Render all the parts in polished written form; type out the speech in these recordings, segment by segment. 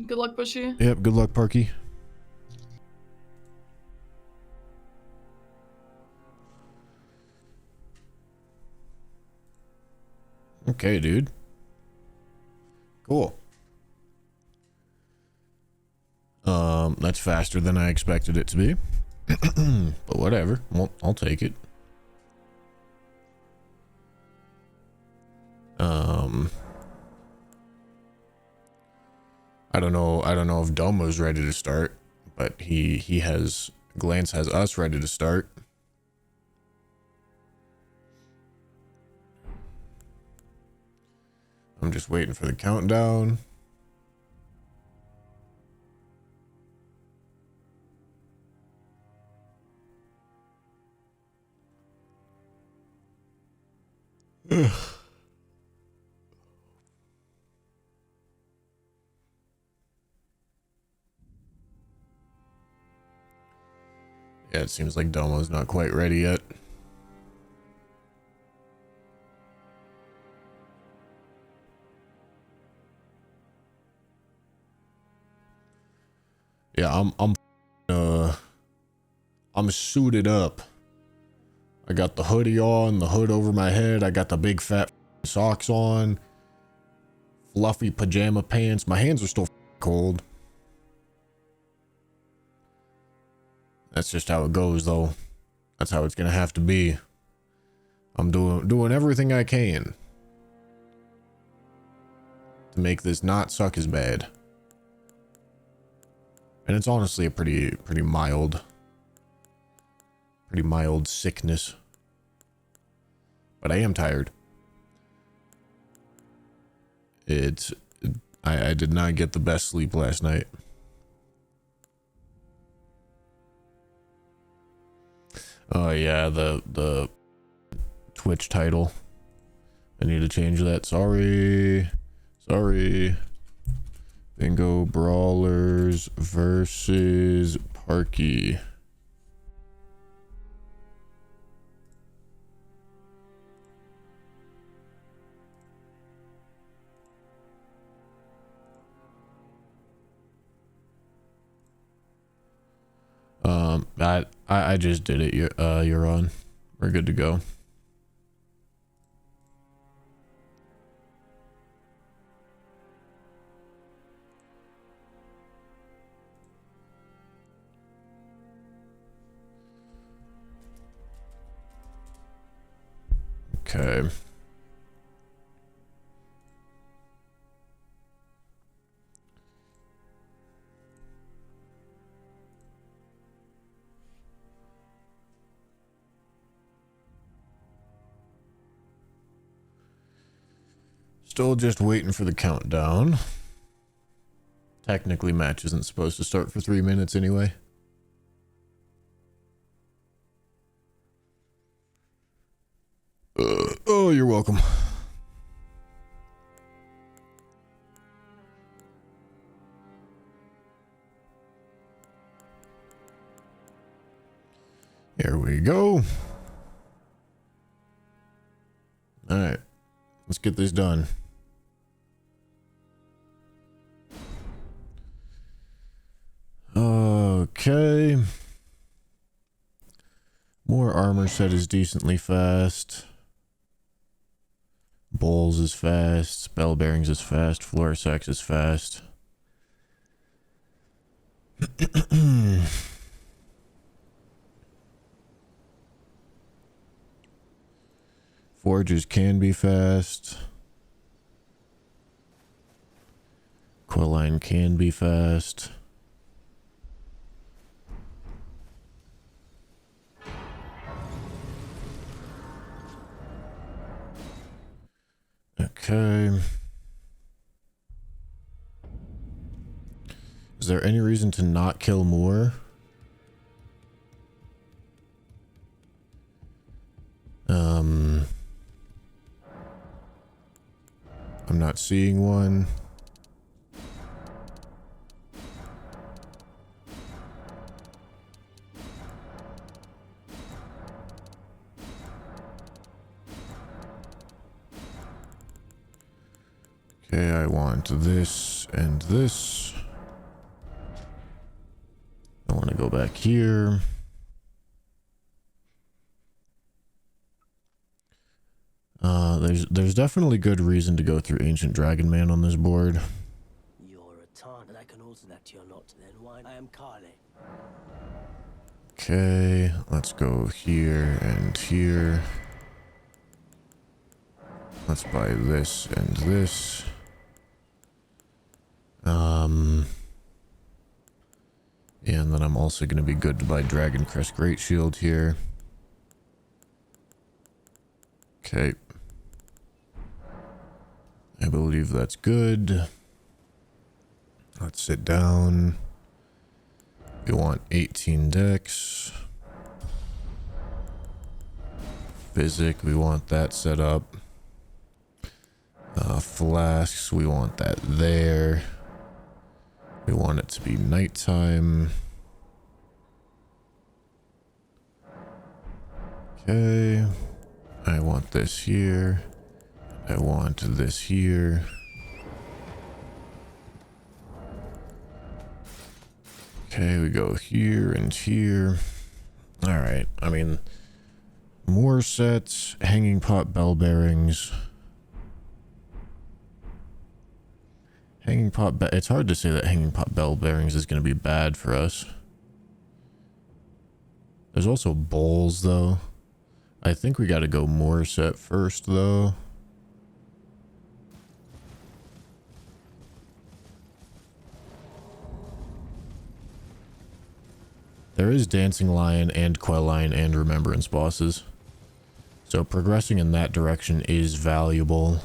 Good luck, Bushy. Yep, good luck, Parky. Okay, dude. Cool. That's faster than I expected it to be. But whatever. Well, I'll take it. I don't know if Domo's ready to start, but Glance has us ready to start. I'm just waiting for the countdown. Ugh. Yeah, it seems like Domo's not quite ready yet. Yeah, I'm suited up. I got the hoodie on, the hood over my head, I got the big fat socks on, fluffy pajama pants. My hands are still cold. That's just how it goes, though. That's how it's gonna have to be. I'm doing everything I can to make this not suck as bad. And it's honestly a pretty mild sickness. But I am tired. I did not get the best sleep last night. Oh yeah, the Twitch title. I need to change that. Sorry. Bingo Brawlers versus Parky. I just did it. You're on. We're good to go. Okay. Still just waiting for the countdown. Technically, match isn't supposed to start for 3 minutes anyway. Oh, you're welcome. Here we go. All right, let's get this done. Okay. More armor set is decently fast. Bowls is fast. Spell bearings is fast. Floor sacks is fast. Forges can be fast. Quilline can be fast. Okay. Is there any reason to not kill more? I'm not seeing one. Okay, I want this and this. go back here. There's definitely good reason to go through Ancient Dragon Man on this board. You're a Tarn, and I can also that you're not. Then why? I am Carly. Okay, let's go here and here. Let's buy this and this. And then I'm also going to be good to buy Dragon Crest Great Shield here. Okay. I believe that's good. Let's sit down. We want 18 decks. Physic, we want that set up. Flasks, we want that there. We want it to be nighttime. Okay. I want this here. I want this here. Okay, we go here and here. Alright, I mean, more sets, hanging pot bell bearings. It's hard to say that hanging pot bell bearings is going to be bad for us. There's also bowls, though. I think we got to go more set first, though. There is Dancing Lion and Quell Lion and Remembrance bosses. So progressing in that direction is valuable.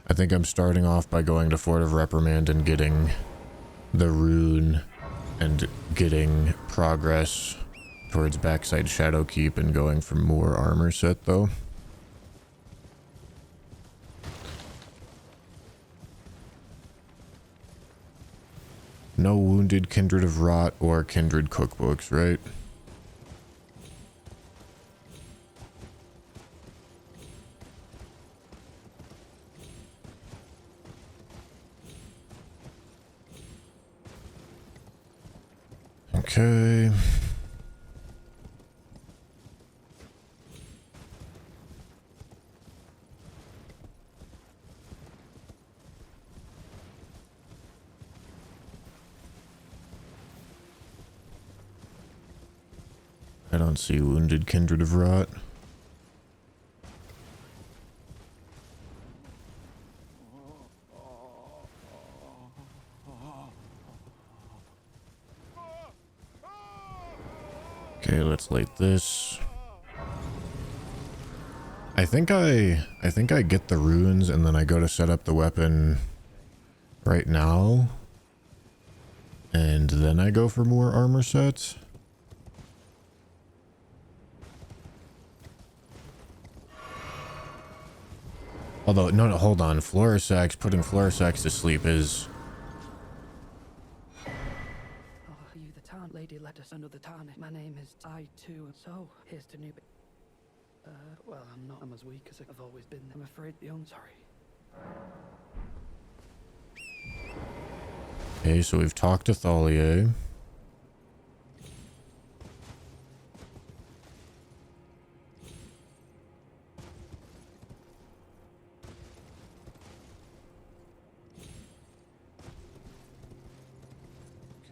I think I'm starting off by going to Fort of Reprimand and getting the rune and getting progress towards backside Shadowkeep and going for more armor set though. No Wounded, Kindred of Rot, or Kindred cookbooks, right? Okay. I don't see Wounded, Kindred of Rot. Okay, let's light this. I think I get the runes and then I go to set up the weapon right now. And then I go for more armor sets. Although, no, hold on. Putting Florisax to sleep is... You the town lady let us under the town. My name is I too. So here's to new. Well, I'm as weak as I've always been. I'm afraid the sorry. Okay, so we've talked to Thalier.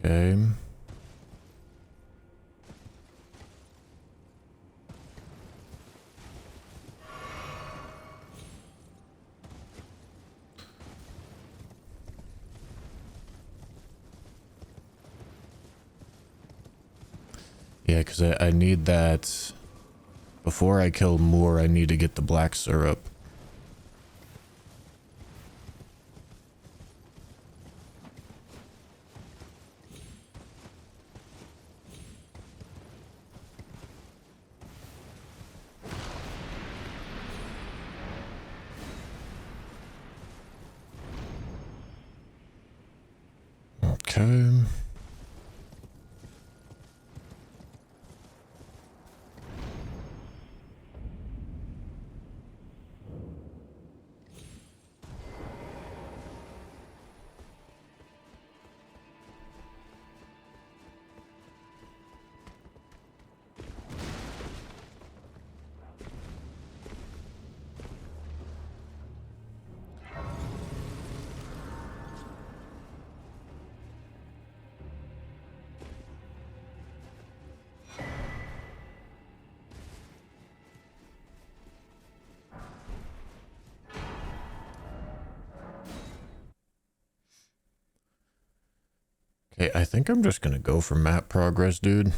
Okay. Yeah, because I need that. Before I kill Moore, I need to get the black syrup. Okay. Okay, I think I'm just gonna go for map progress, dude.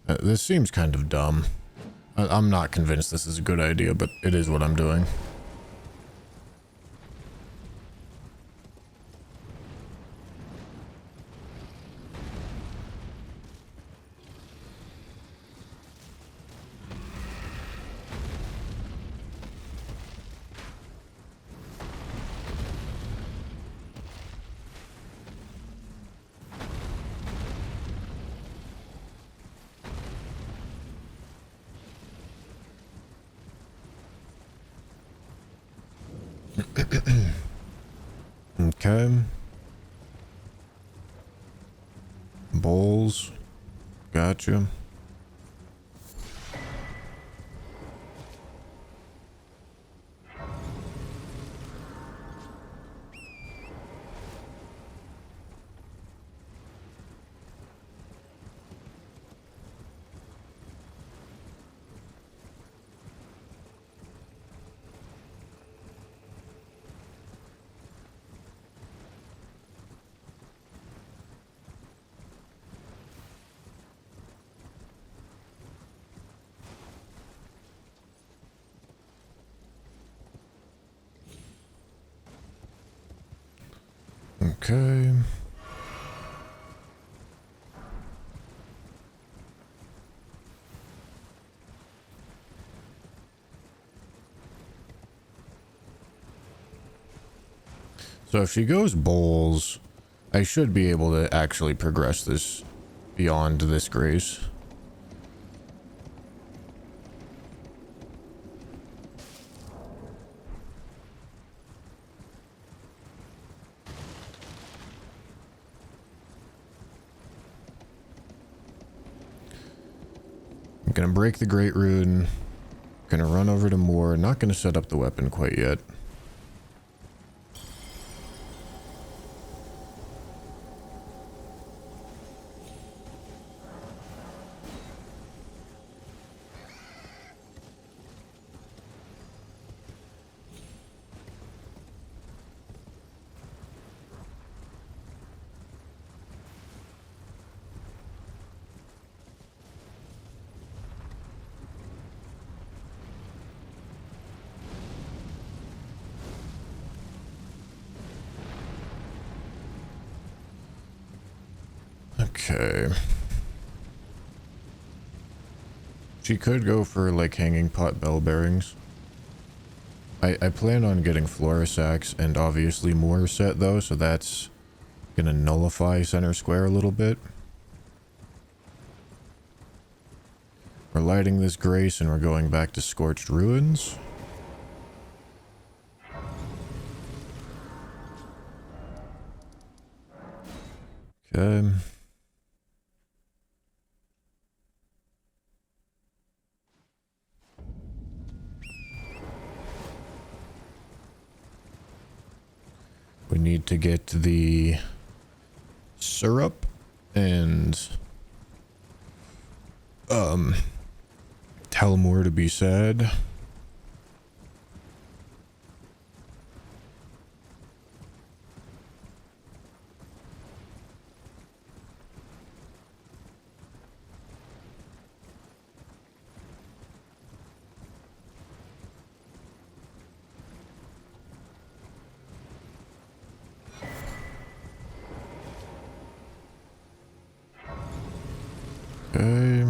This seems kind of dumb. I'm not convinced this is a good idea, but it is what I'm doing. Okay. Bowls. Gotcha. Okay. So if she goes bowls, I should be able to actually progress this beyond this grace. I'm gonna break the Great Rune. Gonna run over to Moore. Not gonna set up the weapon quite yet. Okay. She could go for like hanging pot bell bearings. I plan on getting Florisax and obviously Moore set though, so that's gonna nullify center square a little bit. We're lighting this grace and we're going back to Scorched Ruins. Okay. We need to get the syrup and tell Moore to be sad. Okay.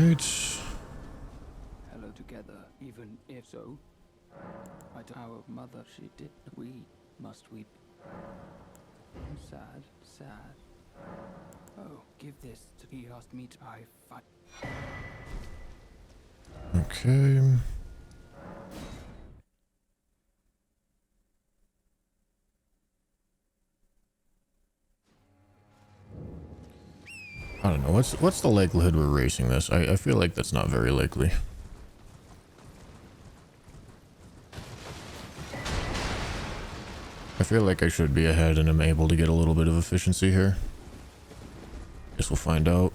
Alright. Hello together, even if so. Our mother, she did. We must weep. Sad, sad. Oh, give this to he asked me to I fight. Okay. I don't know. What's the likelihood we're racing this? I feel like that's not very likely. I feel like I should be ahead and I'm able to get a little bit of efficiency here. Guess we'll find out.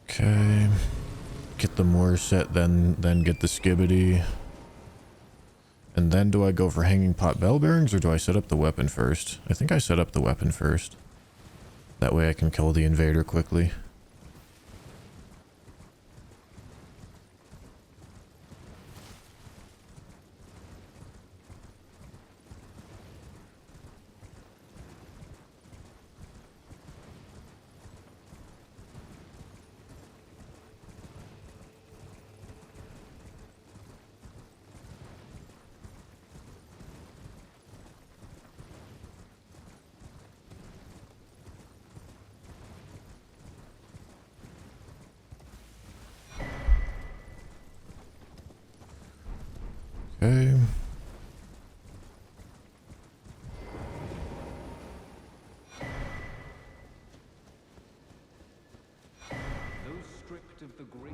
Okay. Get the Moor set, then get the Skibbity. And then do I go for hanging pot bell bearings or do I set up the weapon first? I think I set up the weapon first. That way I can kill the invader quickly. Okay. Those stripped of the grace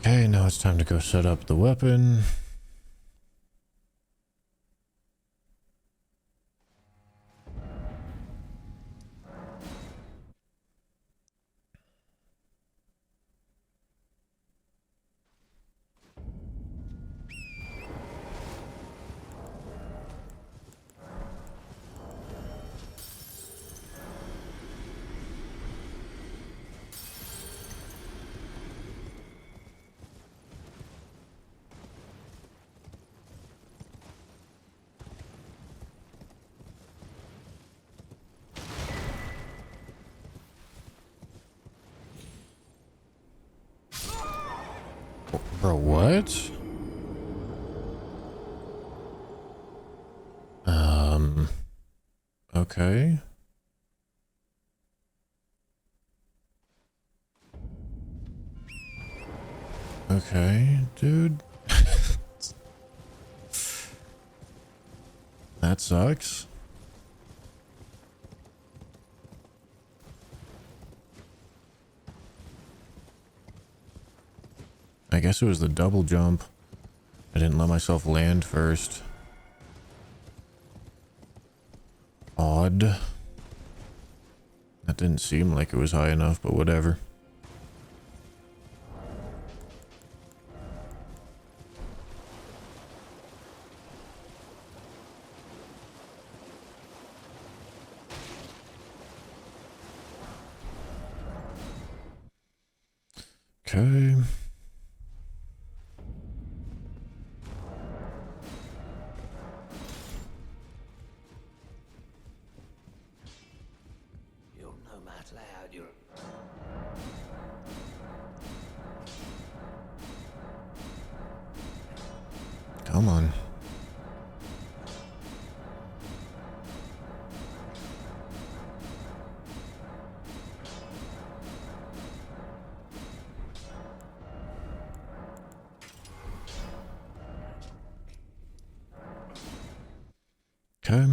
Okay, now it's time to go set up the weapon. Bro, what? Okay. Okay, dude. That sucks. I guess it was the double jump. I didn't let myself land first. Odd. That didn't seem like it was high enough, but whatever. Okay. You're no match loud, you're... Come on. Okay.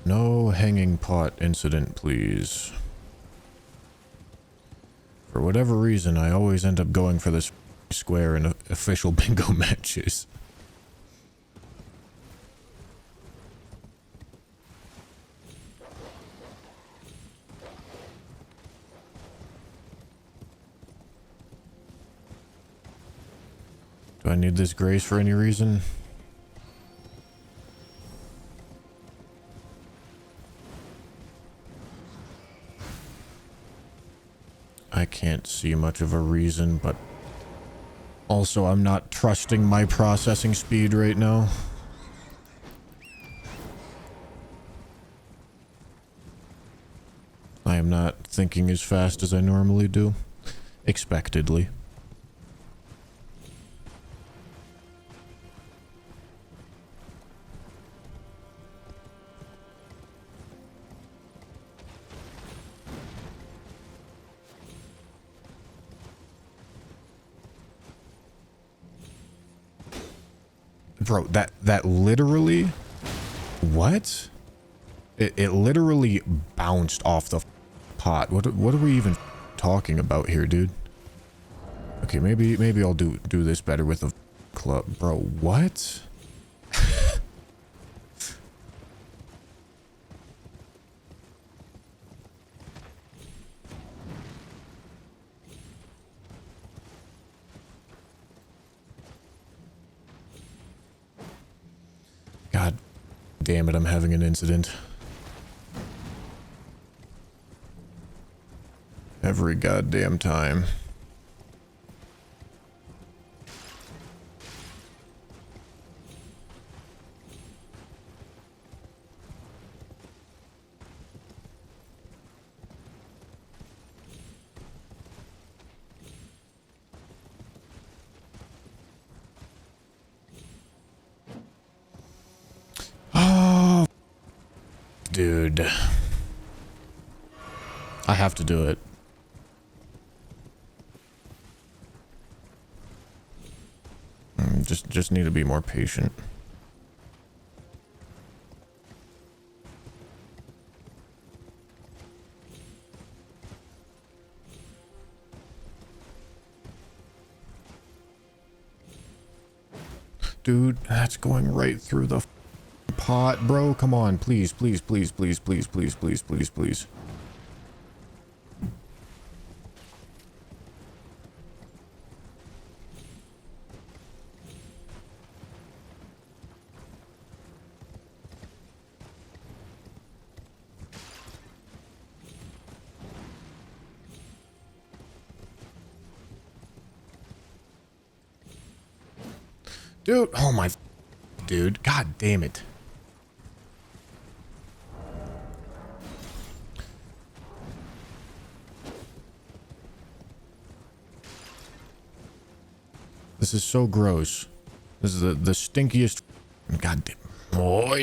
No hanging pot incident, please. For whatever reason, I always end up going for this square in official bingo matches. Do I need this grace for any reason? I can't see much of a reason, but also I'm not trusting my processing speed right now. I am not thinking as fast as I normally do. Expectedly. Bro, that literally... What? It literally bounced off the pot. What are we even talking about here, dude? Okay, maybe I'll do this better with a club. Bro, what? God damn it, I'm having an incident. Every goddamn time. Oh, dude. I have to do it. Just need to be more patient. Dude, that's going right through the pot, bro. Come on, please, please, please, please, please, please, please, please, please. Dude, oh my, dude, god damn it. This is so gross. This is the stinkiest, god damn. Oh,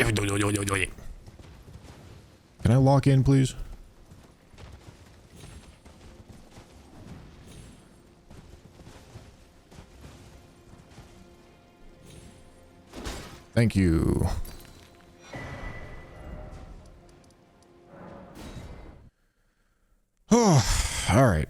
can I lock in, please? Thank you. Oh, all right.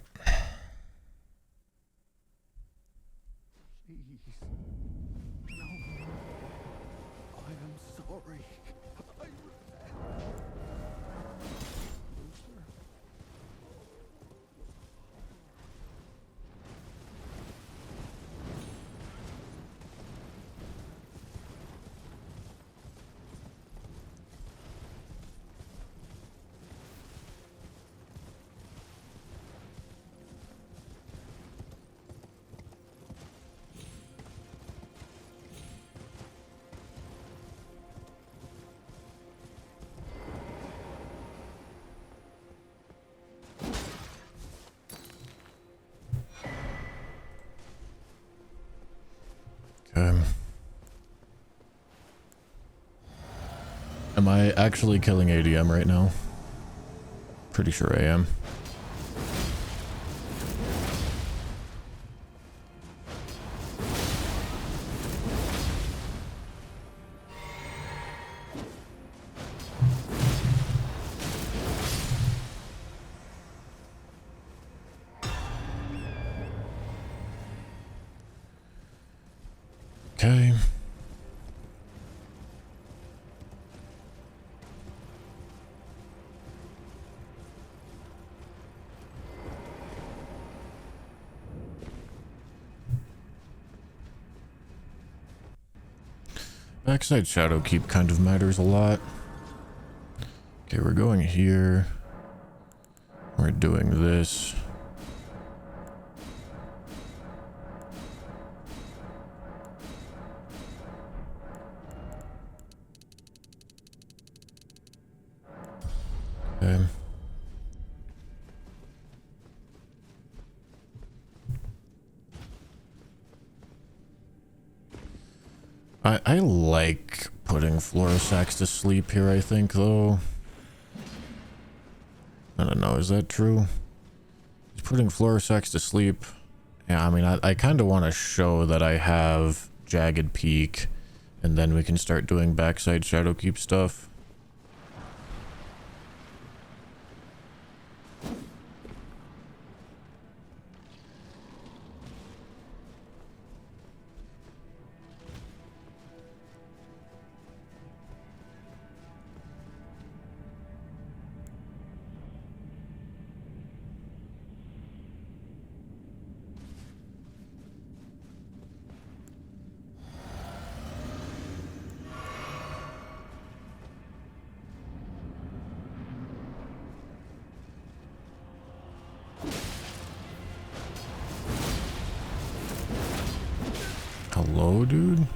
Am I actually killing ADM right now? Pretty sure I am. Okay. Backside shadow keep kind of matters a lot. Okay, we're going here. We're doing this. Okay. I like putting Florisax to sleep here, I think, though. I don't know, is that true? Is putting Florisax to sleep? Yeah, I mean, I kind of want to show that I have Jagged Peak, and then we can start doing backside Shadowkeep stuff. Hello, dude?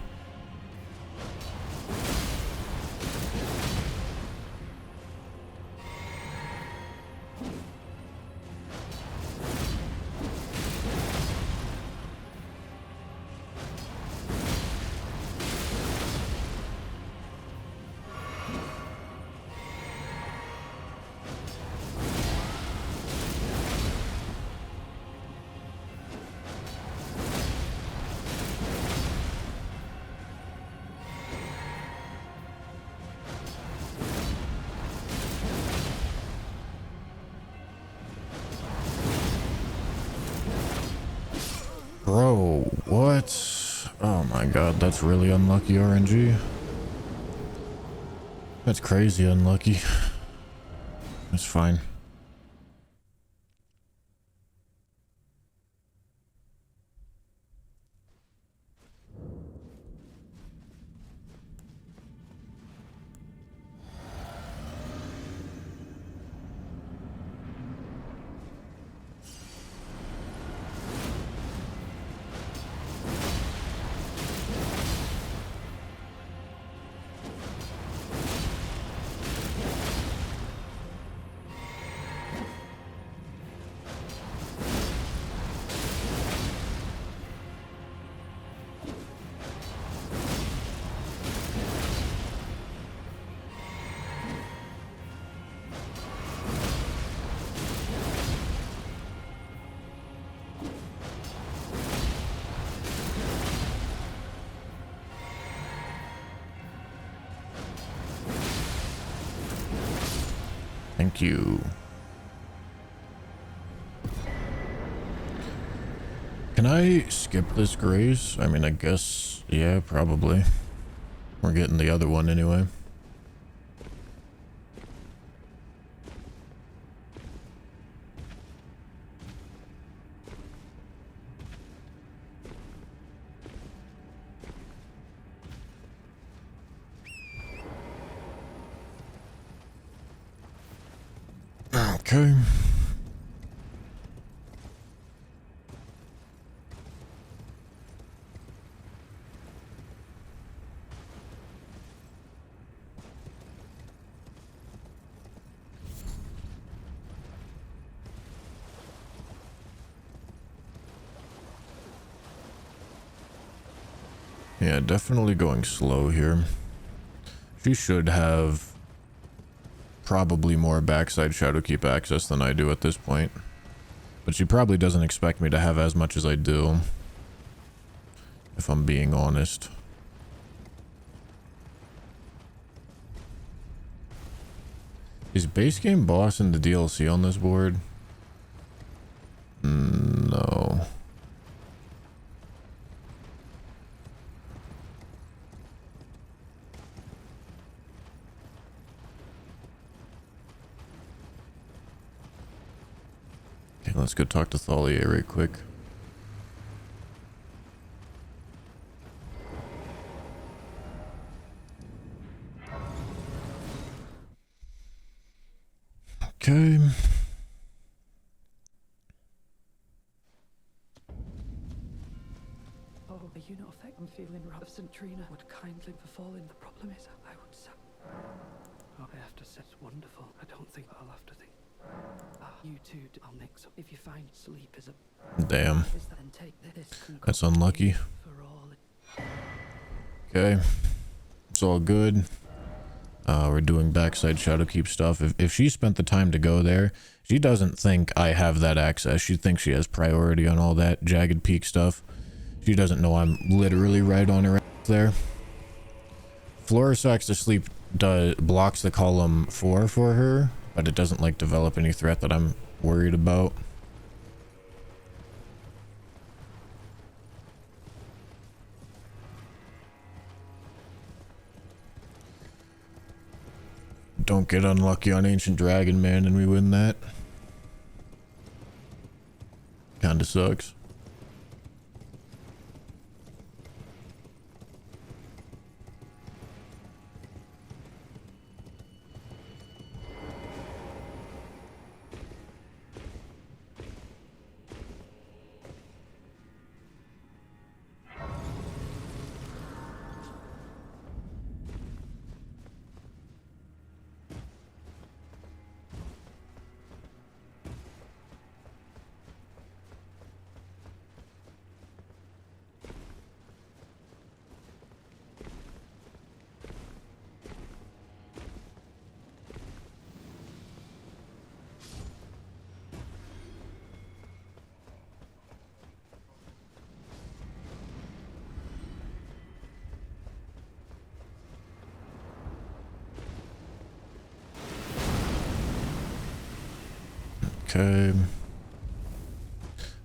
Bro, what? Oh my god, that's really unlucky RNG. That's crazy unlucky. It's fine. Thank you. Can I skip this grace? I mean, I guess, yeah, probably. We're getting the other one anyway. Okay. Yeah, definitely going slow here. She should have probably more backside Shadowkeep access than I do at this point. But she probably doesn't expect me to have as much as I do, if I'm being honest. Is base game boss in the DLC on this board? No. Okay, let's go talk to Thalia right quick. Okay. Oh, are you not affected? I'm feeling rather St. Trina would kindly befall in. The problem is, I would say. Oh, I have to say, it's wonderful. I don't think I'll have to think. You two, I'll mix up. If you find sleep is a... Damn. Is that and take this That's unlucky. for all Okay. It's all good. We're doing backside Shadowkeep stuff. If she spent the time to go there, she doesn't think I have that access. She thinks she has priority on all that Jagged Peak stuff. She doesn't know I'm literally right on her there. Florisax to Sleep blocks the column 4 for her, but it doesn't like develop any threat that I'm worried about. Don't get unlucky on Ancient Dragon, man, and we win that. Kinda sucks. Okay.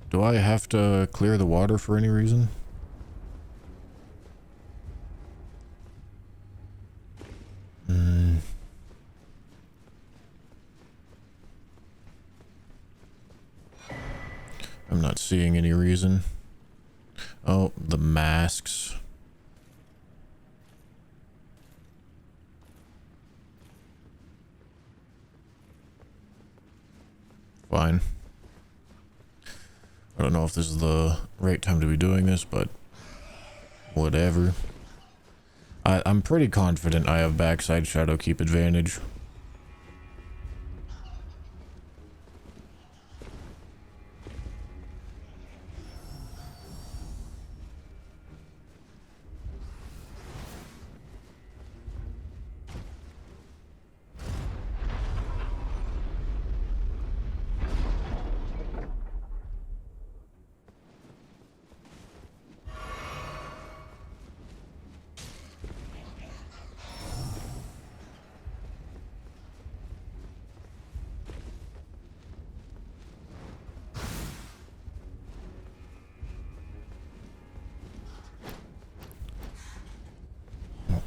Do I have to clear the water for any reason? I'm not seeing any reason. Oh, the masks. Fine. I don't know if this is the right time to be doing this, but whatever. I'm pretty confident I have backside Shadowkeep advantage.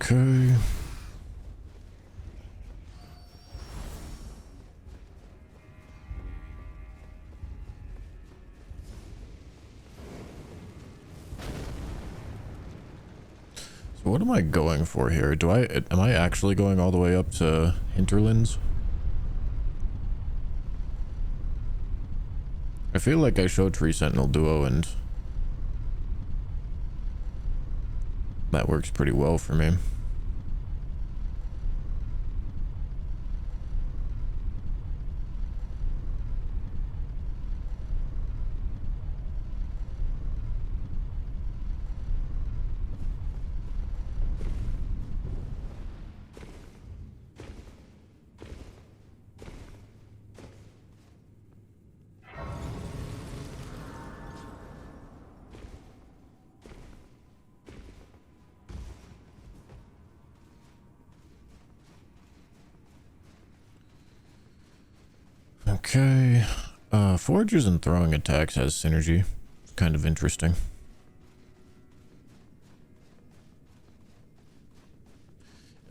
Okay. So what am I going for here? Am I actually going all the way up to Hinterlands? I feel like I showed Tree Sentinel Duo and that works pretty well for me. Okay. Forges and throwing attacks has synergy. Kind of interesting.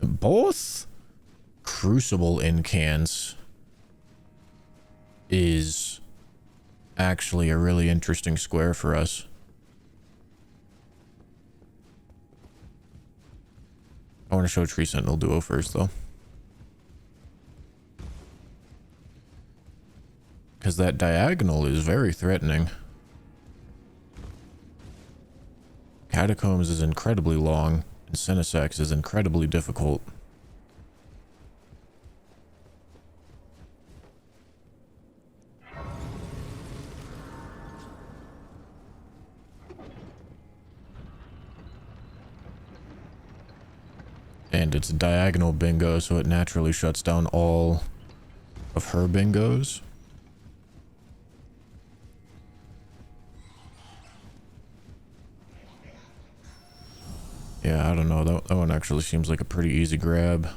Both Crucible incants is actually a really interesting square for us. I want to show Tree Sentinel Duo first, though. Because that diagonal is very threatening. Catacombs is incredibly long, and Cinesex is incredibly difficult. And it's a diagonal bingo, so it naturally shuts down all of her bingos. Yeah, I don't know. That one actually seems like a pretty easy grab.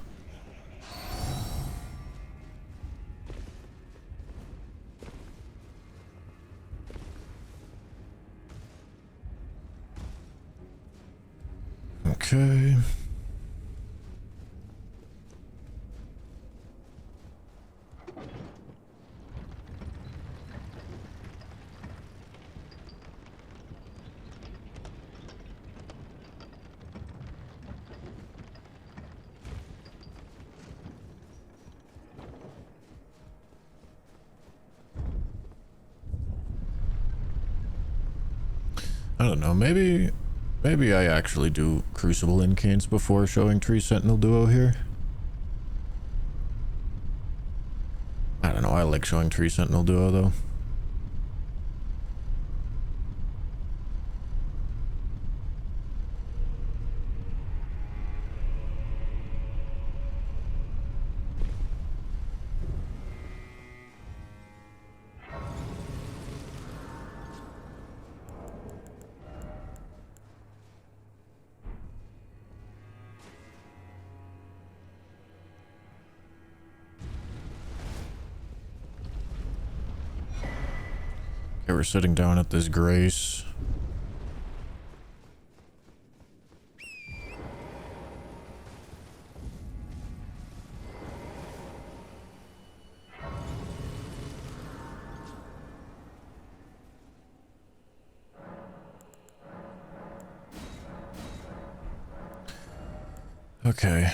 Okay. I don't know, maybe I actually do Crucible Incants before showing Tree Sentinel Duo here. I don't know, I like showing Tree Sentinel Duo though. Okay, we're sitting down at this Grace. Okay.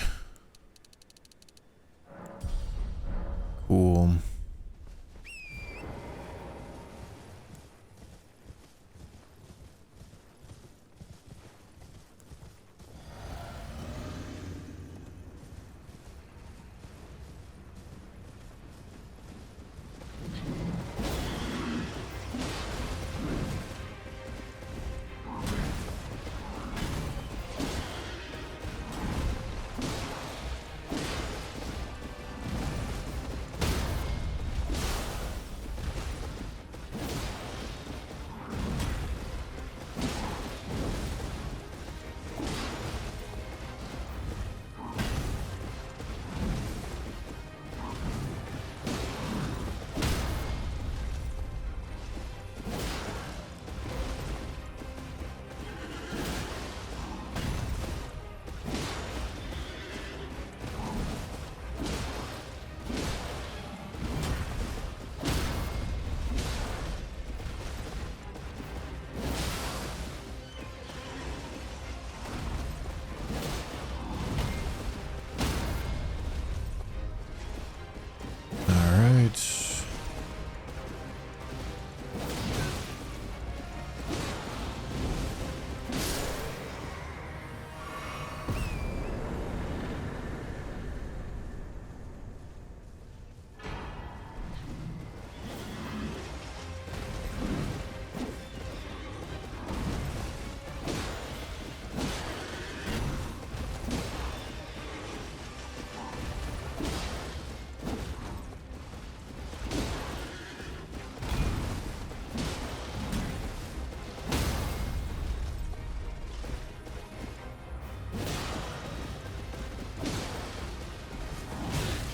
Cool.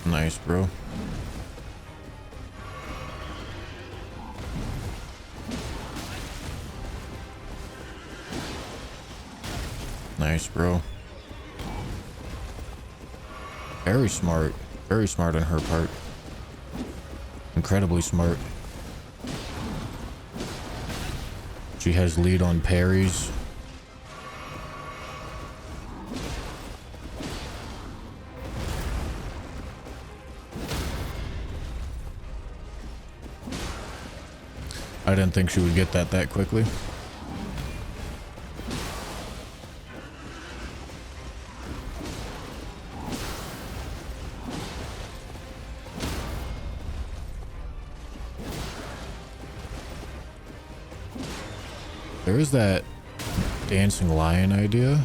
Nice, bro. Nice, bro. Very smart. Very smart on her part. Incredibly smart. She has lead on parries. I didn't think she would get that quickly. There is that dancing lion idea.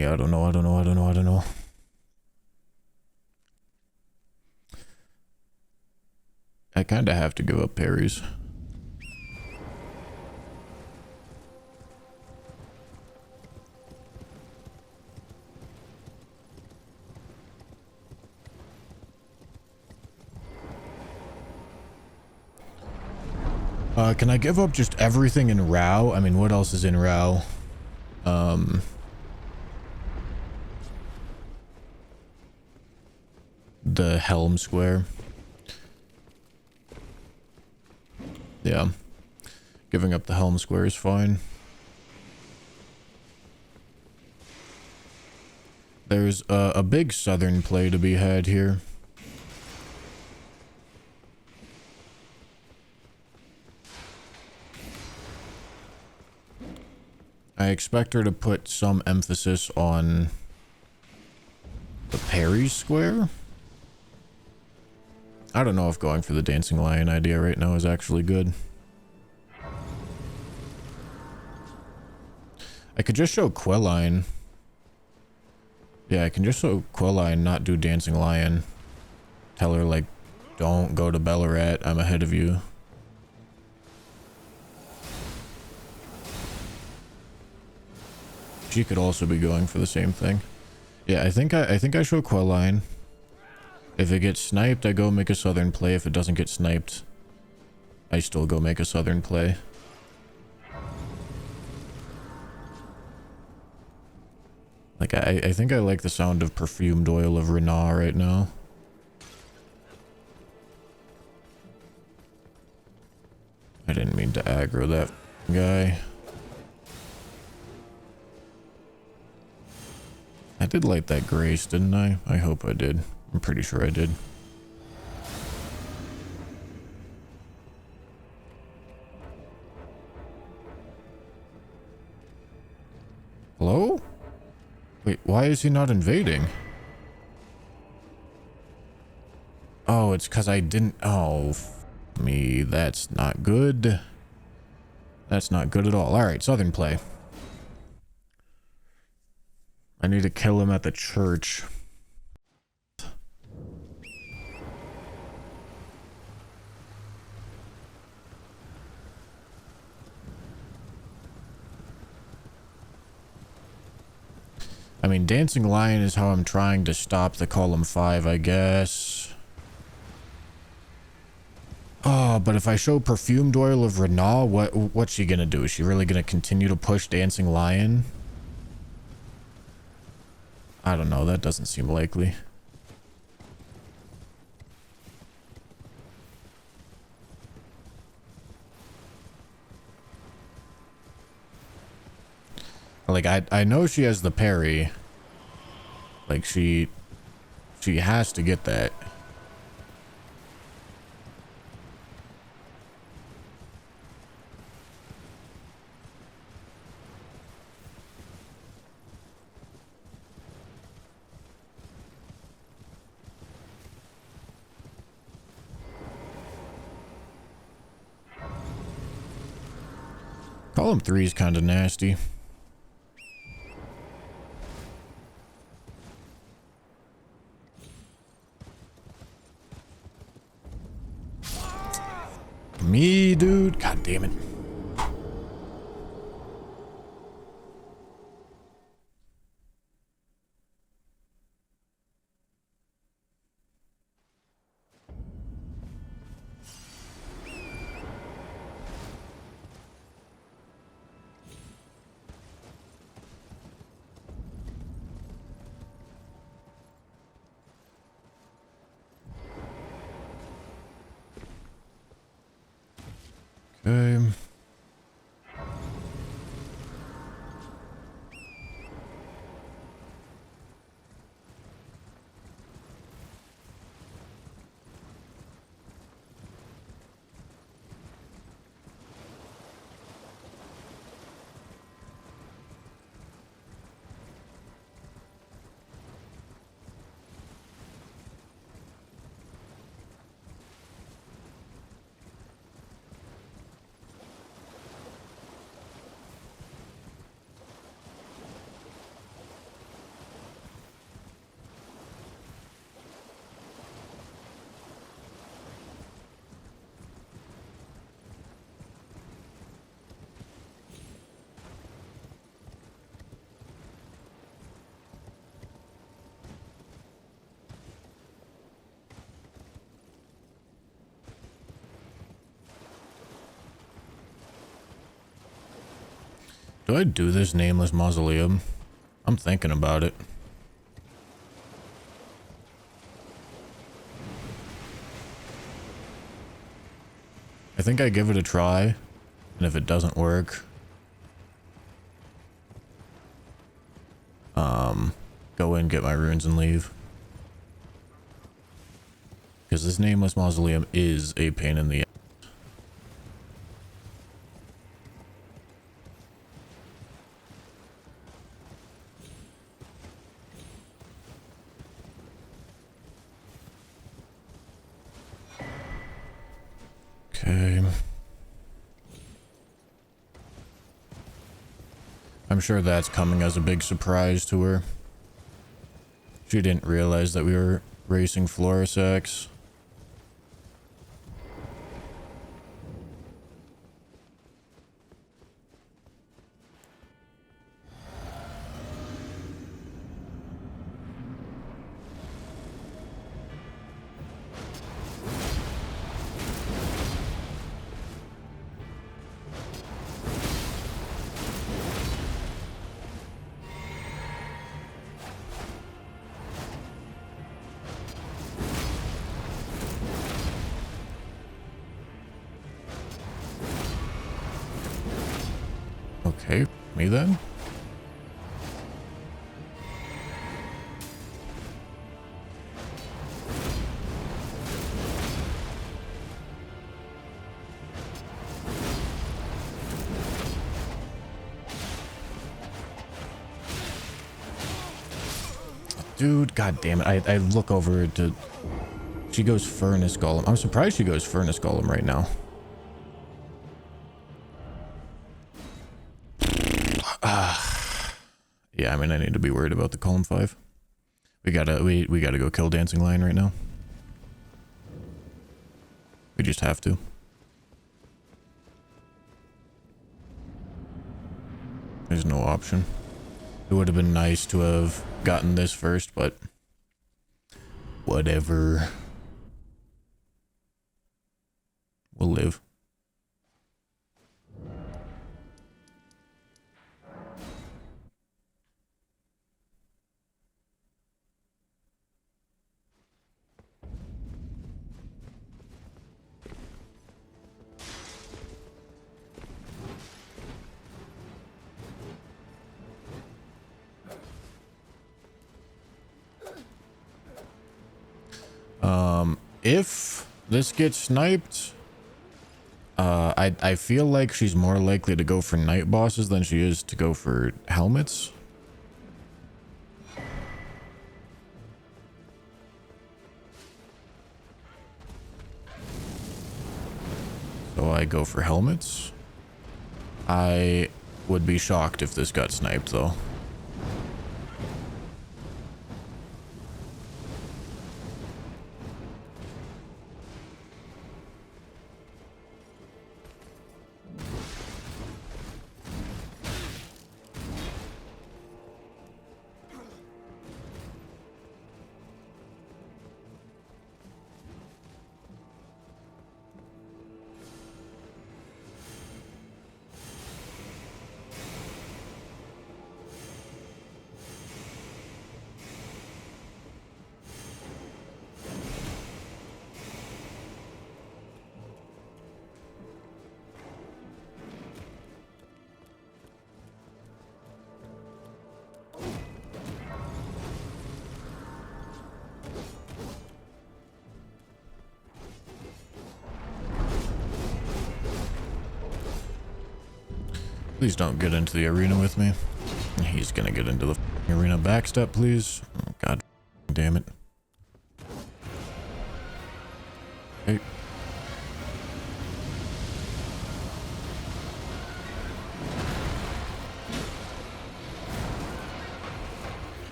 I don't know. I kind of have to give up parries. Can I give up just everything in Rao? I mean, what else is in Rao? The Helm Square. Yeah. Giving up the Helm Square is fine. There's a big southern play to be had here. I expect her to put some emphasis on the parry square. I don't know if going for the dancing lion idea right now is actually good. I could just show Quelline. Yeah, I can just show Quelline, not do dancing lion. Tell her, like, don't go to Bellarat, I'm ahead of you. She could also be going for the same thing. Yeah, I think I show Quelline. If it gets sniped, I go make a southern play. If it doesn't get sniped, I still go make a southern play. Like, I think I like the sound of perfumed oil of Renard right now. I didn't mean to aggro that guy. I did light that grace, didn't I? I hope I did. I'm pretty sure I did. Hello? Wait, why is he not invading? Oh, it's because I didn't... Oh, me. That's not good. That's not good at all. Alright, southern play. I need to kill him at the church. I mean, Dancing Lion is how I'm trying to stop the column 5, I guess. Oh, but if I show Perfumed Oil of Renal, what's she gonna do? Is she really gonna continue to push Dancing Lion? I don't know, that doesn't seem likely. Like, I know she has the parry. Like, she has to get that. Column 3 is kind of nasty. Me, dude. God damn it. Okay. Do I do this nameless mausoleum? I'm thinking about it. I think I give it a try, and if it doesn't work, go in, get my runes, and leave. Because this nameless mausoleum is a pain in the ass. Okay. I'm sure that's coming as a big surprise to her. She didn't realize that we were racing Florisax. Okay, me then. Dude, god damn it. I look over to... She goes Furnace Golem. I'm surprised she goes Furnace Golem right now. Yeah, I mean, I need to be worried about the Column 5. We gotta go kill Dancing Lion right now. We just have to. There's no option. It would have been nice to have gotten this first, but whatever. We'll live. If this gets sniped, I feel like she's more likely to go for night bosses than she is to go for helmets. So I go for helmets. I would be shocked if this got sniped though. Please don't get into the arena with me. He's gonna get into the arena. Backstep, please. Oh, God damn it. Hey.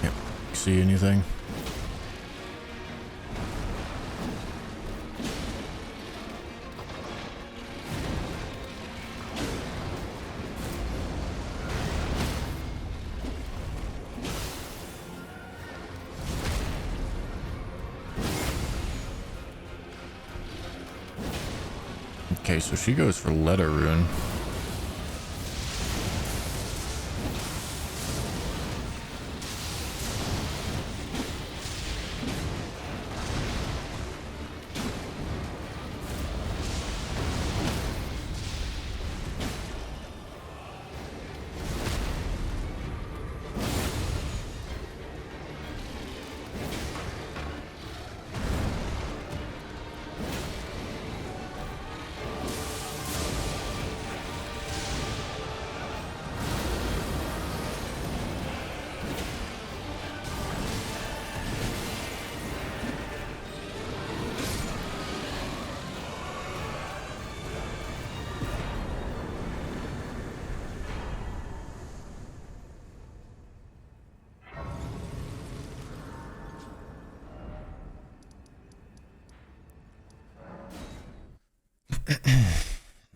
Yep. See anything? Okay, so she goes for letter rune.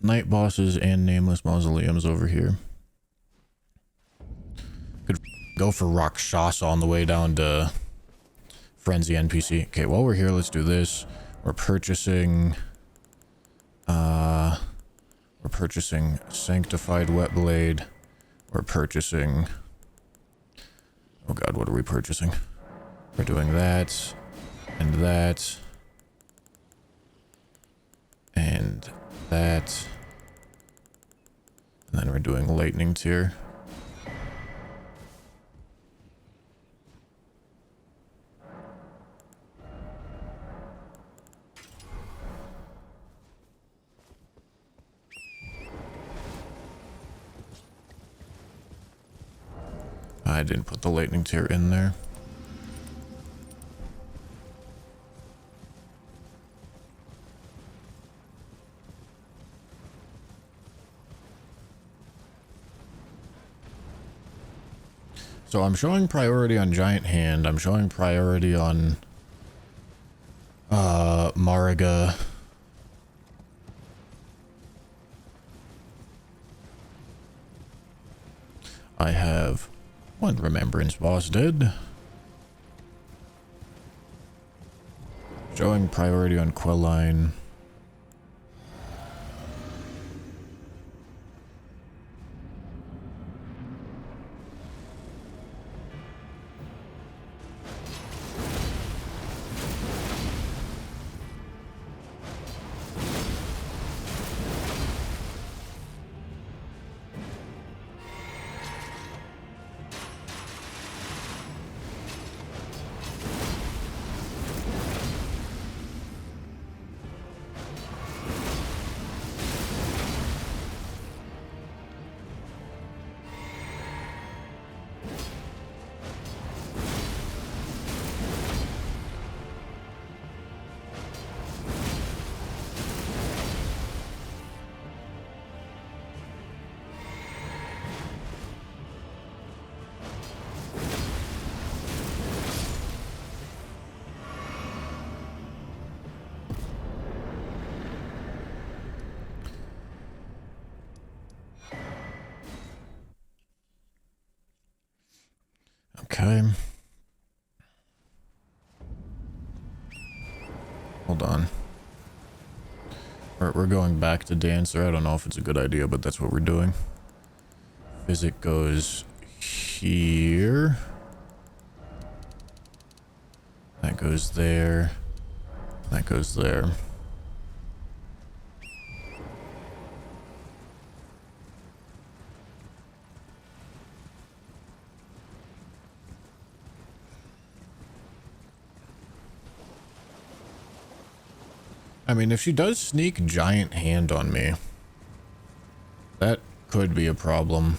Night bosses and nameless mausoleums over here. Could go for Rakshasa on the way down to Frenzy NPC. Okay, while we're here, let's do this. We're purchasing Sanctified Wet Blade. We're purchasing, oh god, what are we purchasing? We're doing that and that and that. And then we're doing lightning tier. I didn't put the lightning tier in there. So I'm showing priority on Giant Hand. I'm showing priority on Mariga. I have one Remembrance boss dead. Showing priority on Quelline. Okay. Hold on. We're going back to Dancer. I don't know if it's a good idea, but that's what we're doing. Physic goes here. That goes there. That goes there. I mean, if she does sneak giant hand on me, that could be a problem.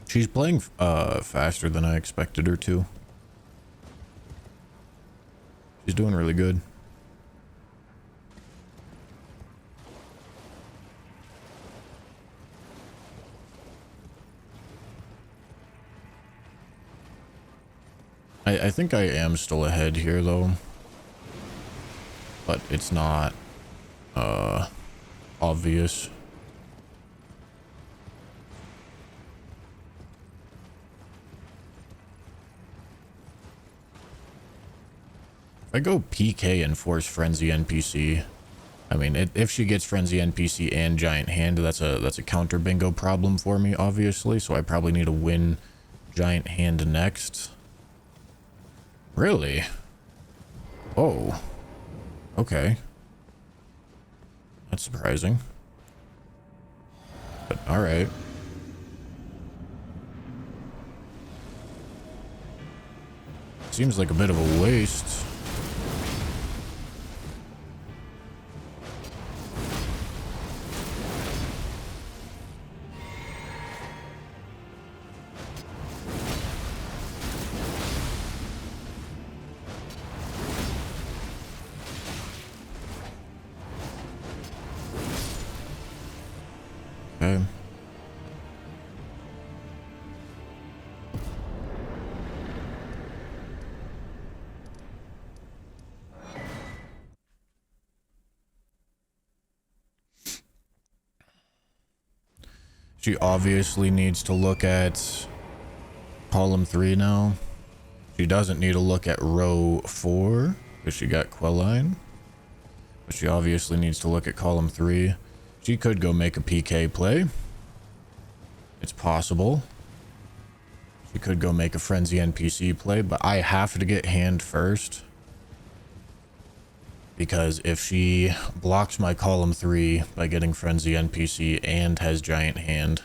She's playing faster than I expected her to. She's doing really good. I think I am still ahead here though. But it's not obvious. If I go PK and force Frenzy NPC, I mean, if she gets Frenzy NPC and Giant Hand, that's a counter bingo problem for me, obviously. So I probably need to win Giant Hand next. Really? Oh. Okay. That's surprising. But alright. Seems like a bit of a waste. Okay. She obviously needs to look at column 3 now. She doesn't need to look at row 4 because she got Quelline. But she obviously needs to look at column 3. She could go make a PK play. It's possible. She could go make a Frenzy NPC play, but I have to get hand first. Because if she blocks my column 3 by getting Frenzy NPC and has Giant Hand,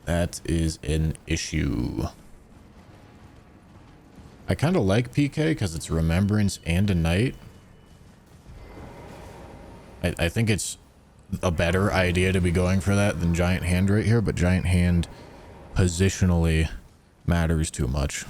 that is an issue. I kind of like PK because it's Remembrance and a Knight. I think it's a better idea to be going for that than Giant Hand right here, but Giant Hand positionally matters too much.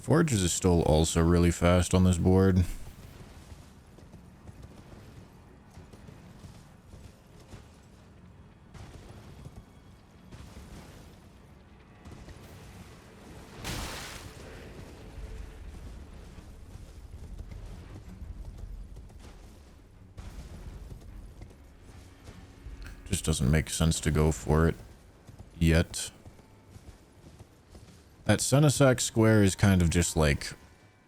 Forges is still also really fast on this board. Just doesn't make sense to go for it yet. That Senesac square is kind of just like,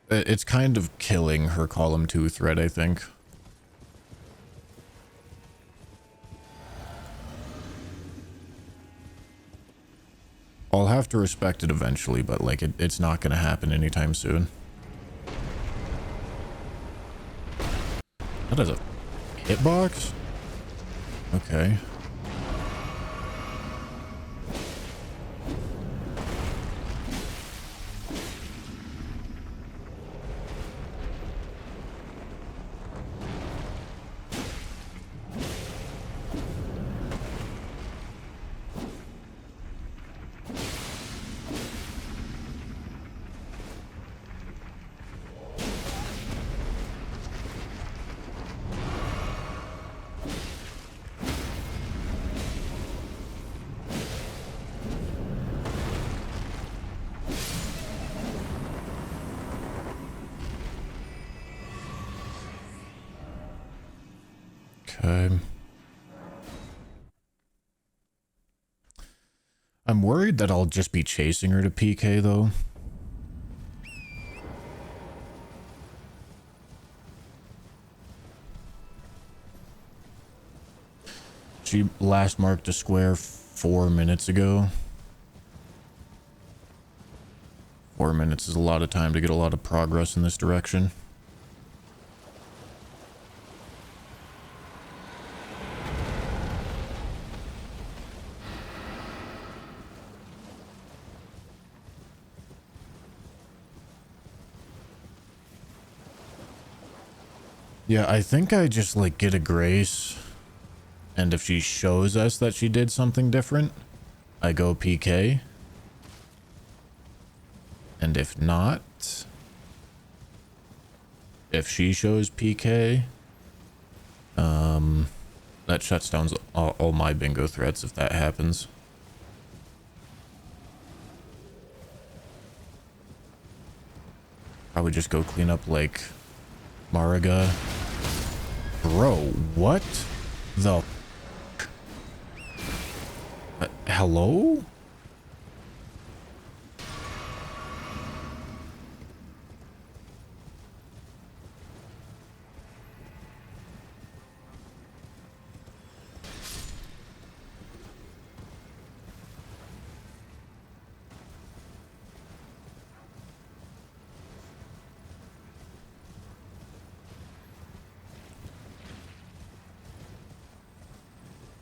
it's kind of killing her column 2 threat, I think. I'll have to respect it eventually, but like it's not going to happen anytime soon. That is a hitbox? Okay. Okay. worried that I'll just be chasing her to PK though. She last marked a square 4 minutes ago. 4 minutes is a lot of time to get a lot of progress in this direction. Yeah, I think I just like get a grace, and if she shows us that she did something different, I go PK. And if not, if she shows PK, that shuts down all my bingo threats if that happens. Probably just go clean up like Mariga. Bro, what the hello?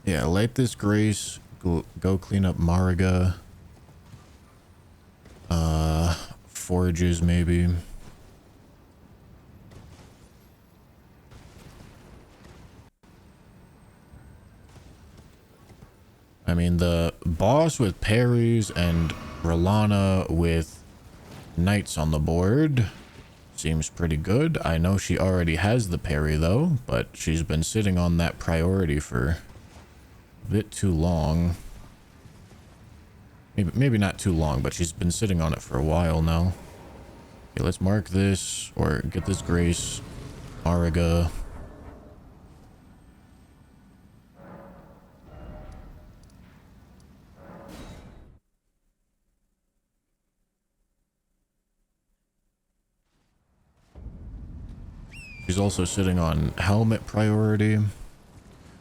Yeah, light this grace. Go clean up Mariga. Forages maybe. I mean, the boss with parries and Rolana with knights on the board seems pretty good. I know she already has the parry though, but she's been sitting on that priority for a bit too long. Maybe not too long, but she's been sitting on it for a while now. Okay, let's mark this, or get this grace. Mariga. She's also sitting on helmet priority.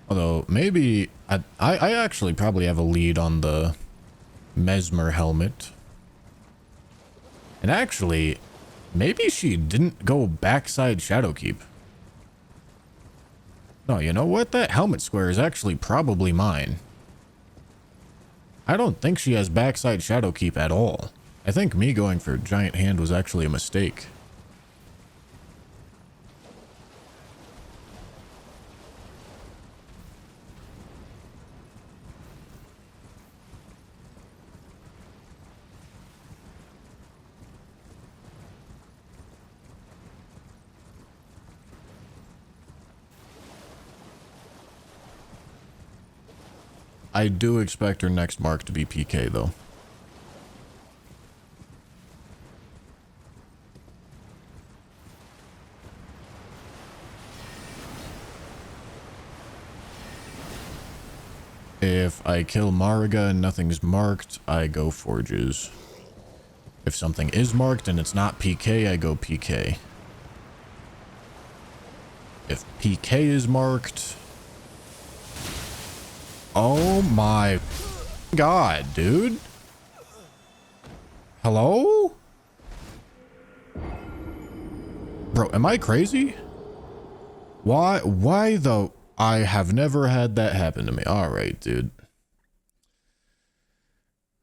Although, maybe... I actually probably have a lead on the Mesmer helmet. And actually, maybe she didn't go backside Shadowkeep. No, you know what? That helmet square is actually probably mine. I don't think she has backside Shadowkeep at all. I think me going for Giant Hand was actually a mistake. I do expect her next mark to be PK, though. If I kill Mariga and nothing's marked, I go Forges. If something is marked and it's not PK, I go PK. If PK is marked... Oh my god, dude. Hello? Bro, am I crazy? Why though? I have never had that happen to me. Alright, dude.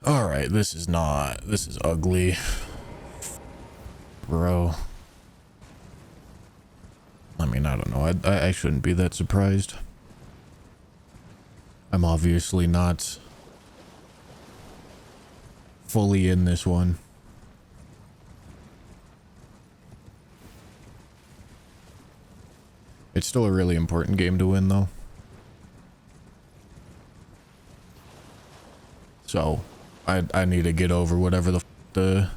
Alright, this is ugly. Bro. I mean, I don't know. I shouldn't be that surprised. I'm obviously not fully in this one. It's still a really important game to win, though. So, I need to get over whatever the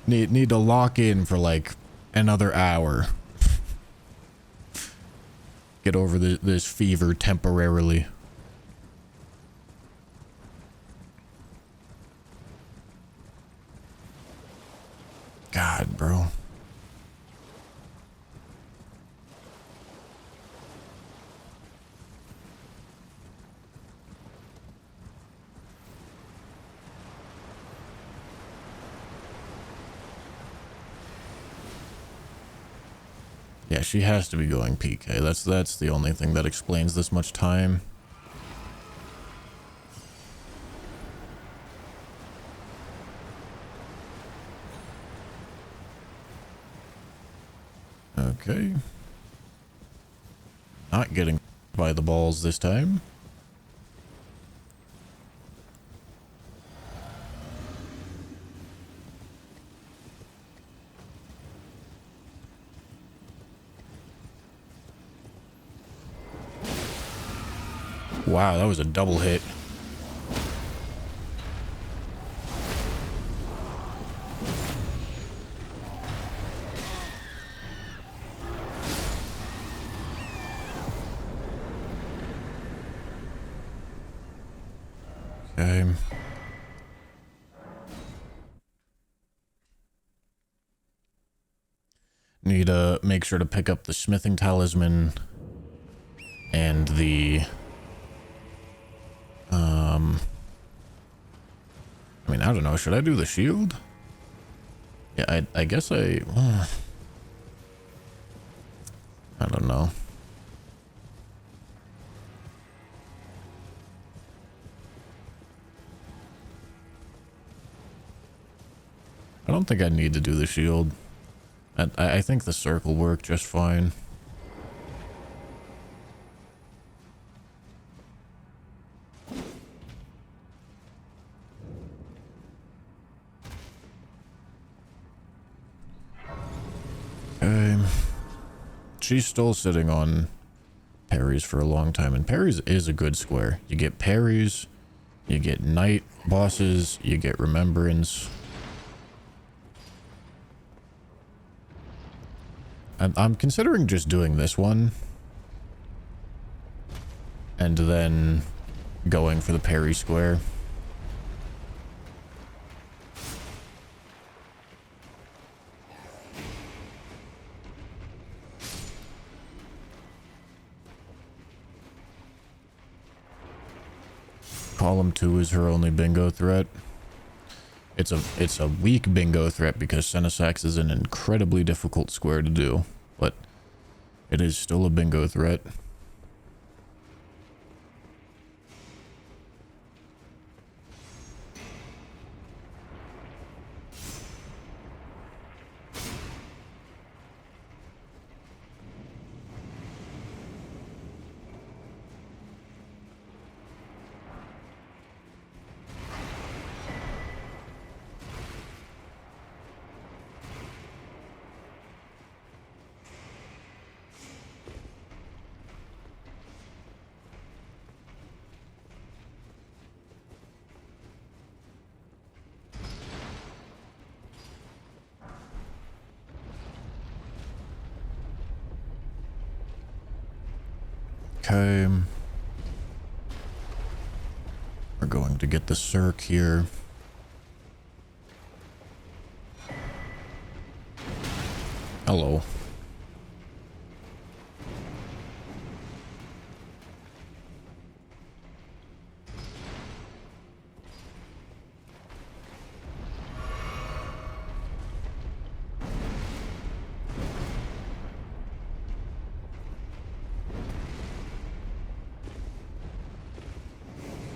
need to lock in for like another hour. Get over this fever temporarily. Yeah, she has to be going PK. That's the only thing that explains this much time. Okay. Not getting by the balls this time. Wow, that was a double hit. Okay. Need to make sure to pick up the smithing talisman and the I mean, I don't know, should I do the shield? Yeah, I guess I don't know. I don't think I need to do the shield. I think the circle worked just fine. She's still sitting on parries for a long time, and parries is a good square. You get parries, you get night bosses, you get remembrance. I'm considering just doing this one and then going for the parry square. Column 2 is her only bingo threat. It's a weak bingo threat because Senesax is an incredibly difficult square to do, but it is still a bingo threat. Okay. We're going to get the circ here. Hello.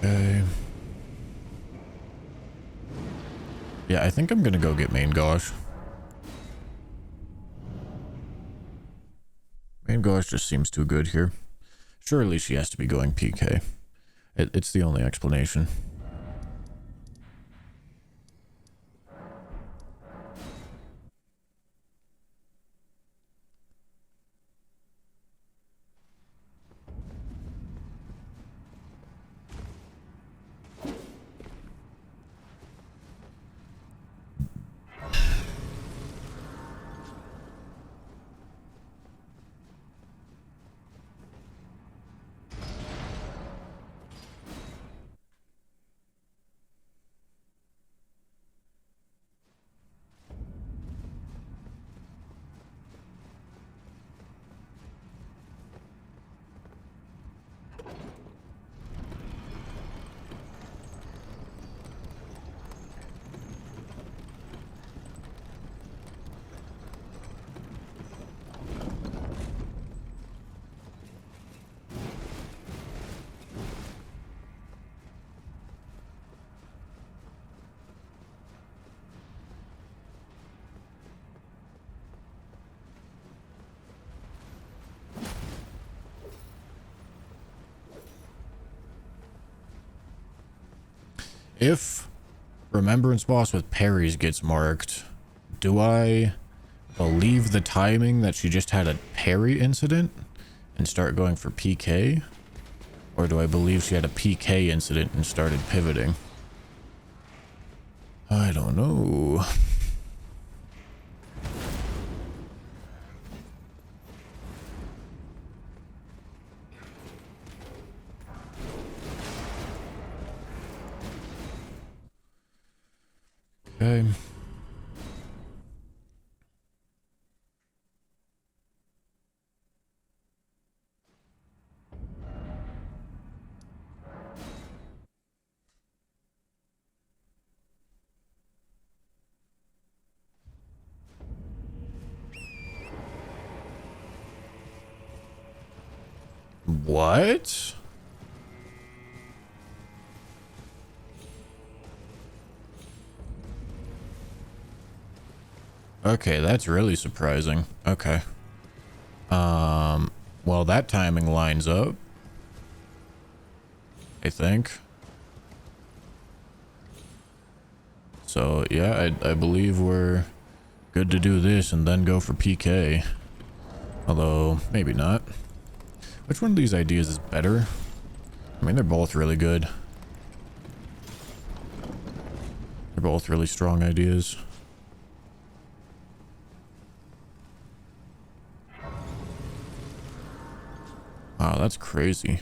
Okay. Yeah, I think I'm gonna go get main Gosh. Main Gosh just seems too good here. Surely she has to be going PK. It's the only explanation. If Remembrance Boss with parries gets marked, do I believe the timing that she just had a parry incident and start going for PK? Or do I believe she had a PK incident and started pivoting? I don't know. Okay. What? Okay, that's really surprising. Okay. Well, that timing lines up, I think. So, yeah, I believe we're good to do this and then go for PK. Although, maybe not. Which one of these ideas is better? I mean, they're both really good. They're both really strong ideas. Wow, that's crazy.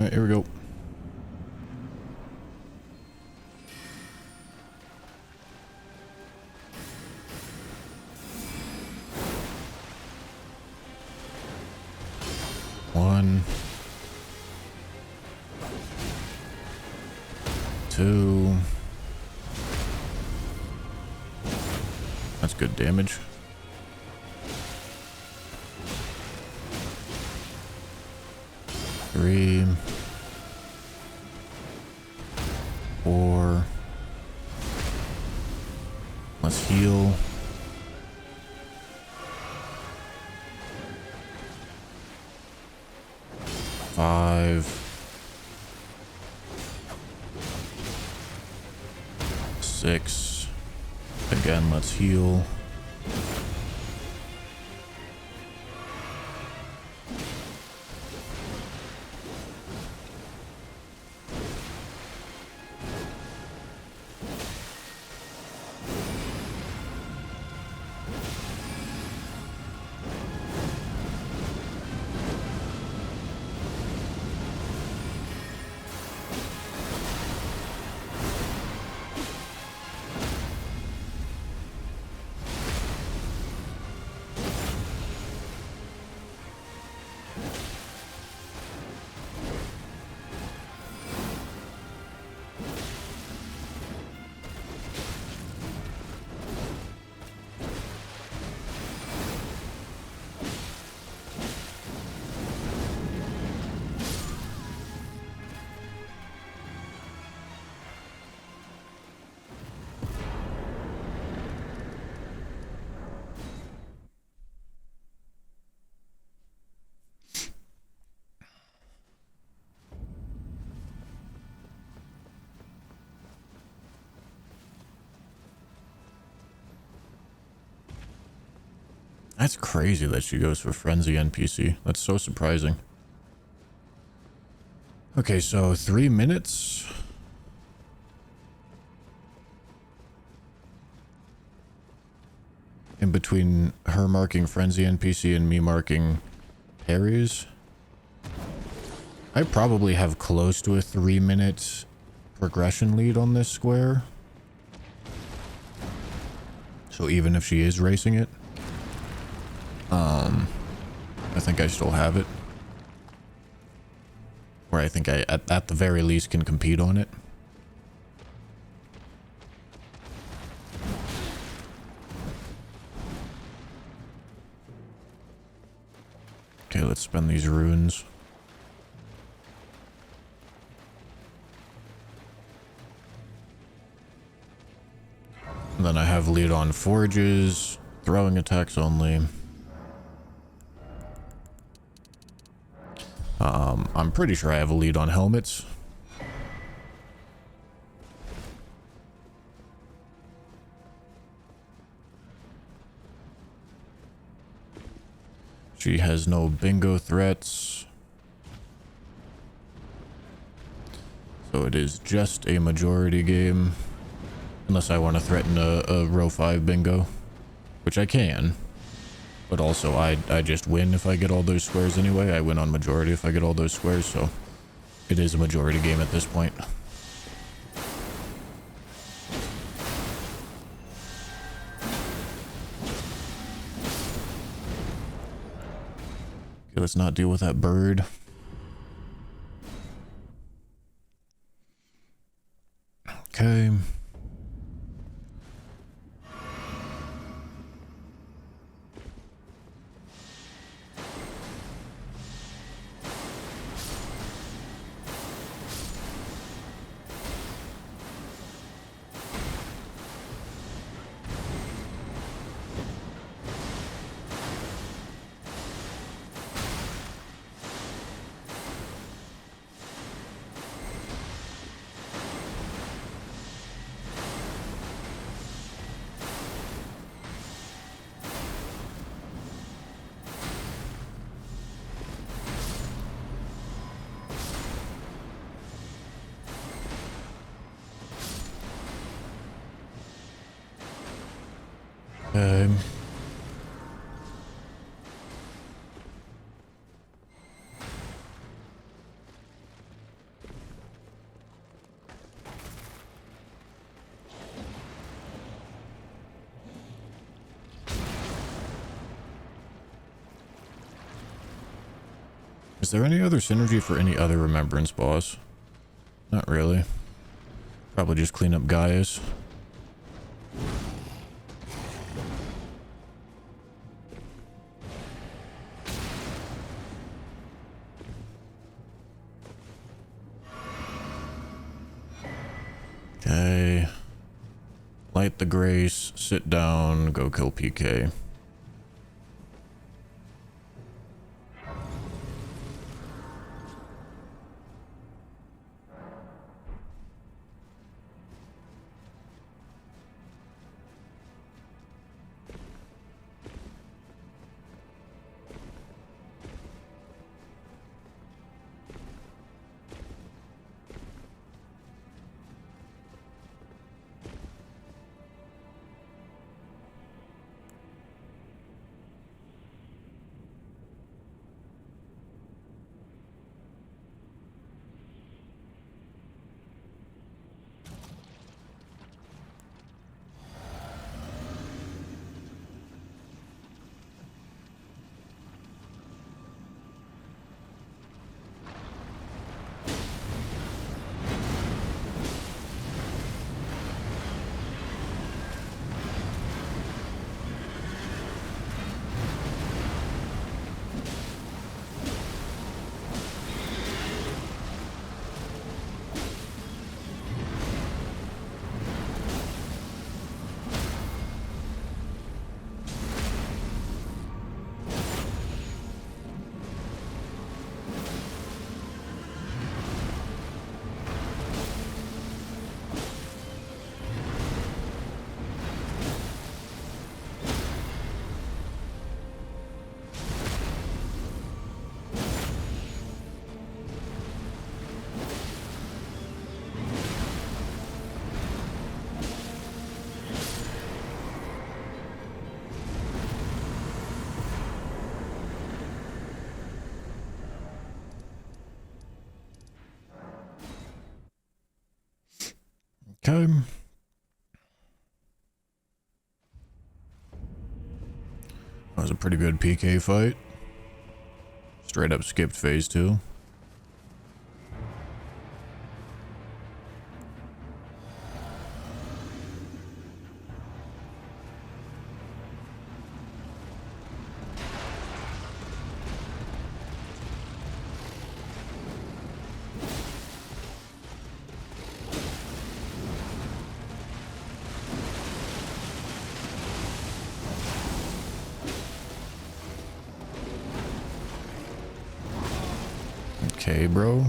All right, here we go. One. Two. That's good damage. Three. Four. Let's heal. Five. 6. Again, let's heal. That's crazy that she goes for Frenzy NPC. That's so surprising. Okay, so 3 minutes. In between her marking Frenzy NPC and me marking parries. I probably have close to a 3-minute progression lead on this square. So even if she is racing it, I think I still have it. Or I think I, at the very least, can compete on it. Okay, let's spend these runes. And then I have lead on forges, throwing attacks only. I'm pretty sure I have a lead on helmets. She has no bingo threats. So it is just a majority game. Unless I want to threaten a row 5 bingo. Which I can. But also I just win if I get all those squares anyway. I win on majority if I get all those squares, so it is a majority game at this point. Okay, let's not deal with that bird. Okay. Okay. Is there any other synergy for any other remembrance boss? Not really. Probably just clean up Gaius. Okay. Light the grace, sit down, go kill PK. Okay. That was a pretty good PK fight. Straight up skipped phase 2. okay, bro.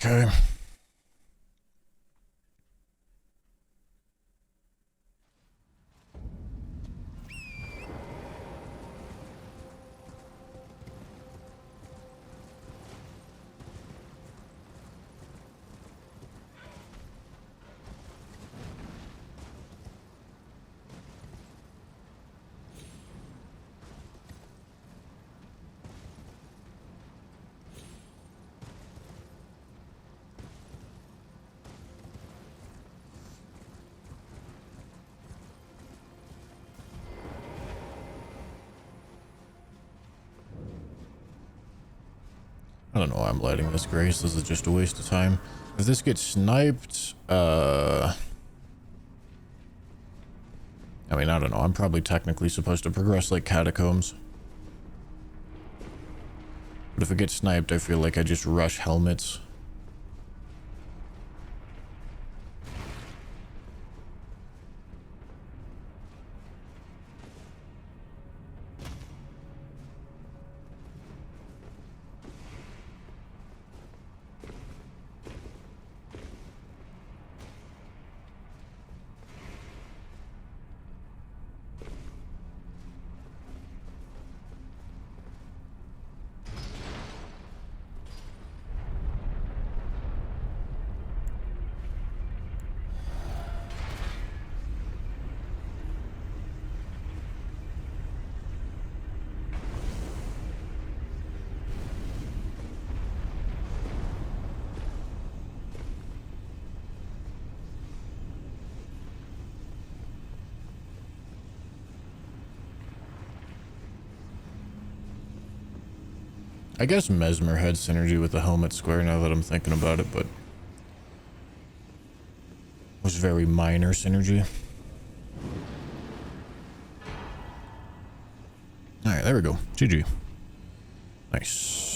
Okay. I don't know why I'm lighting this, Grace. This is just a waste of time. If this gets sniped, I mean, I don't know. I'm probably technically supposed to progress like catacombs. But if it gets sniped, I feel like I just rush helmets. I guess Mesmer had synergy with the helmet square now that I'm thinking about it, but it was very minor synergy. Alright, there we go. GG. Nice.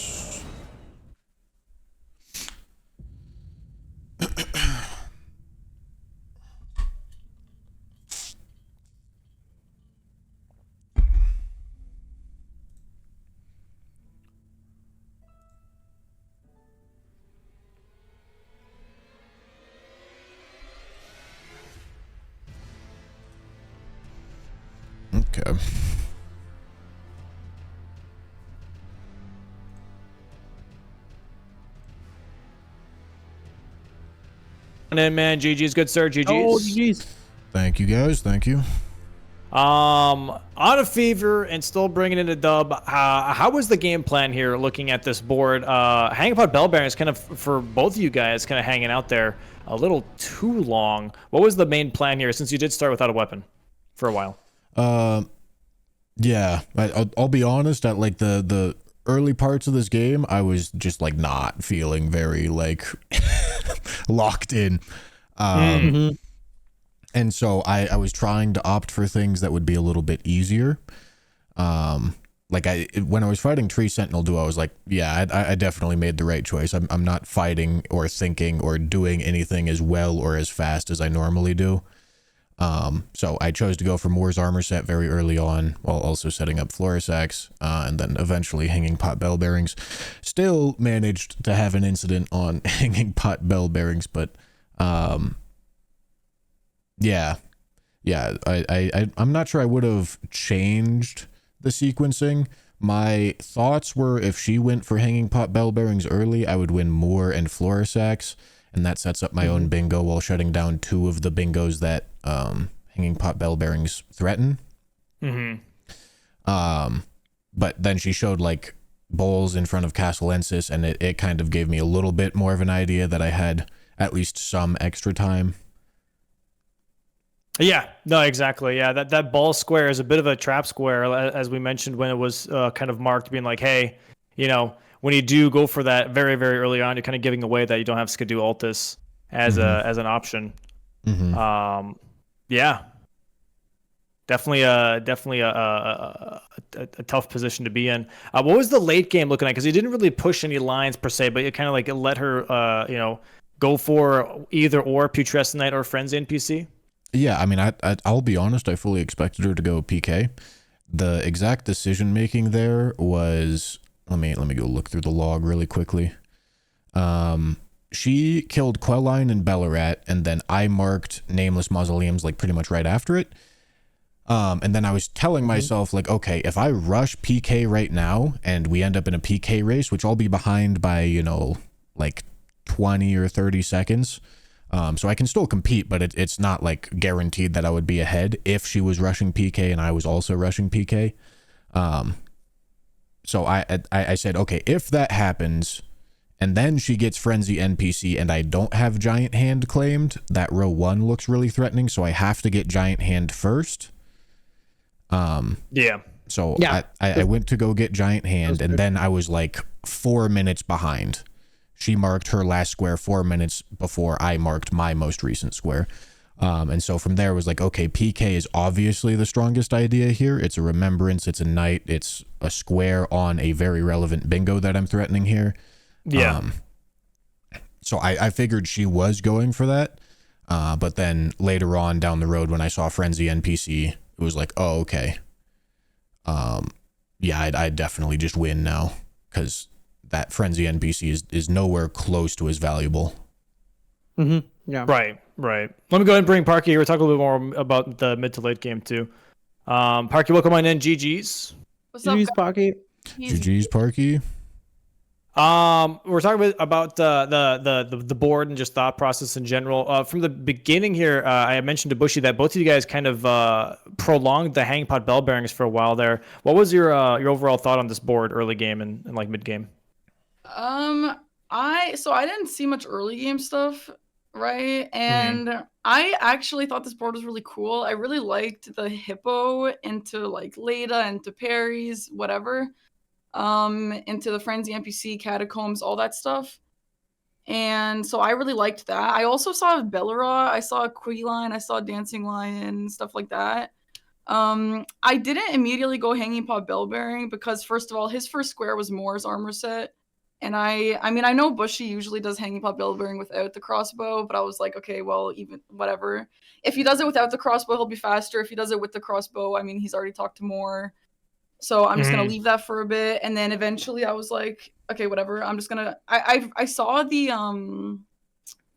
Okay. And then, man, GG's, good sir, GG's. Oh, GG's. Thank you, guys. Thank you. On a fever and still bringing in a dub. How was the game plan here looking at this board? Hangapod Bell Bearing is kind of, for both of you guys, kind of hanging out there a little too long. What was the main plan here since you did start without a weapon for a while? Yeah, I'll be honest, at like the early parts of this game, I was just like not feeling very like locked in. And so I was trying to opt for things that would be a little bit easier. Like when I was fighting Tree Sentinel Duo, I was like, yeah, I definitely made the right choice. I'm not fighting or thinking or doing anything as well or as fast as I normally do. So I chose to go for Moore's armor set very early on, while also setting up Florisax, and then eventually Hanging Pot Bell Bearings. Still managed to have an incident on Hanging Pot Bell Bearings, but yeah, I'm not sure I would have changed the sequencing. My thoughts were if she went for Hanging Pot Bell Bearings early, I would win Moore and Florisax, and that sets up my own bingo while shutting down 2 of the bingos that Hanging Pot Bell Bearings threaten. But then she showed like bowls in front of Castellensis, and it kind of gave me a little bit more of an idea that I had at least some extra time. Yeah, no, exactly. Yeah, that ball square is a bit of a trap square, as we mentioned when it was kind of marked, being like, hey, you know, when you do go for that very, very early on, you're kind of giving away that you don't have Skidoo Altus as an option. Yeah, definitely a tough position to be in. What was the late game looking like? Because you didn't really push any lines per se, but you kind of like let her, go for either or Putrescent or Frenzy NPC. Yeah, I mean, I'll be honest, I fully expected her to go PK. The exact decision making there was, let me go look through the log really quickly. She killed Quelline and Bellarat, and then I marked Nameless Mausoleums like pretty much right after it. And then I was telling myself, like, okay, if I rush PK right now and we end up in a PK race, which I'll be behind by, like 20 or 30 seconds. So I can still compete, but it's not like guaranteed that I would be ahead if she was rushing PK and I was also rushing PK. So I said, okay, if that happens and then she gets Frenzy NPC and I don't have Giant Hand claimed, that row 1 looks really threatening. So I have to get Giant Hand first. Yeah. So I went to go get Giant Hand, and then I was like 4 minutes behind. She marked her last square 4 minutes before I marked my most recent square. And so from there it was like, okay, PK is obviously the strongest idea here. It's a remembrance, it's a knight, it's a square on a very relevant bingo that I'm threatening here. Yeah. So I figured she was going for that. But then later on down the road when I saw Frenzy NPC, it was like, oh, okay. Yeah, I'd definitely just win now, because that Frenzy NPC is nowhere close to as valuable. Yeah. Right. Let me go ahead and bring Parky here. We'll talk a little bit more about the mid to late game too. Parky, welcome on in. GG's. What's up, Pocky? GG's, Parky. We're talking about the board and just thought process in general. From the beginning here, I mentioned to Bushy that both of you guys kind of prolonged the Hanging Pot Bell Bearings for a while there. What was your overall thought on this board early game and like mid game? I didn't see much early game stuff, right? And I actually thought this board was really cool. I really liked the hippo into like Leda, into parries, whatever. Into the Frenzy NPC, Catacombs, all that stuff. And so I really liked that. I also saw Bellara, I saw Queline, I saw Dancing Lion, stuff like that. I didn't immediately go Hanging Pot Bell Bearing because first of all, his first square was Moore's armor set. And I mean, I know Bushy usually does Hanging Pot Bell Bearing without the crossbow, but I was like, okay, well, even whatever. If he does it without the crossbow, he'll be faster. If he does it with the crossbow, I mean, he's already talked to Moore. So I'm just gonna leave that for a bit, and then eventually I was like, okay, whatever. I'm just gonna. I saw the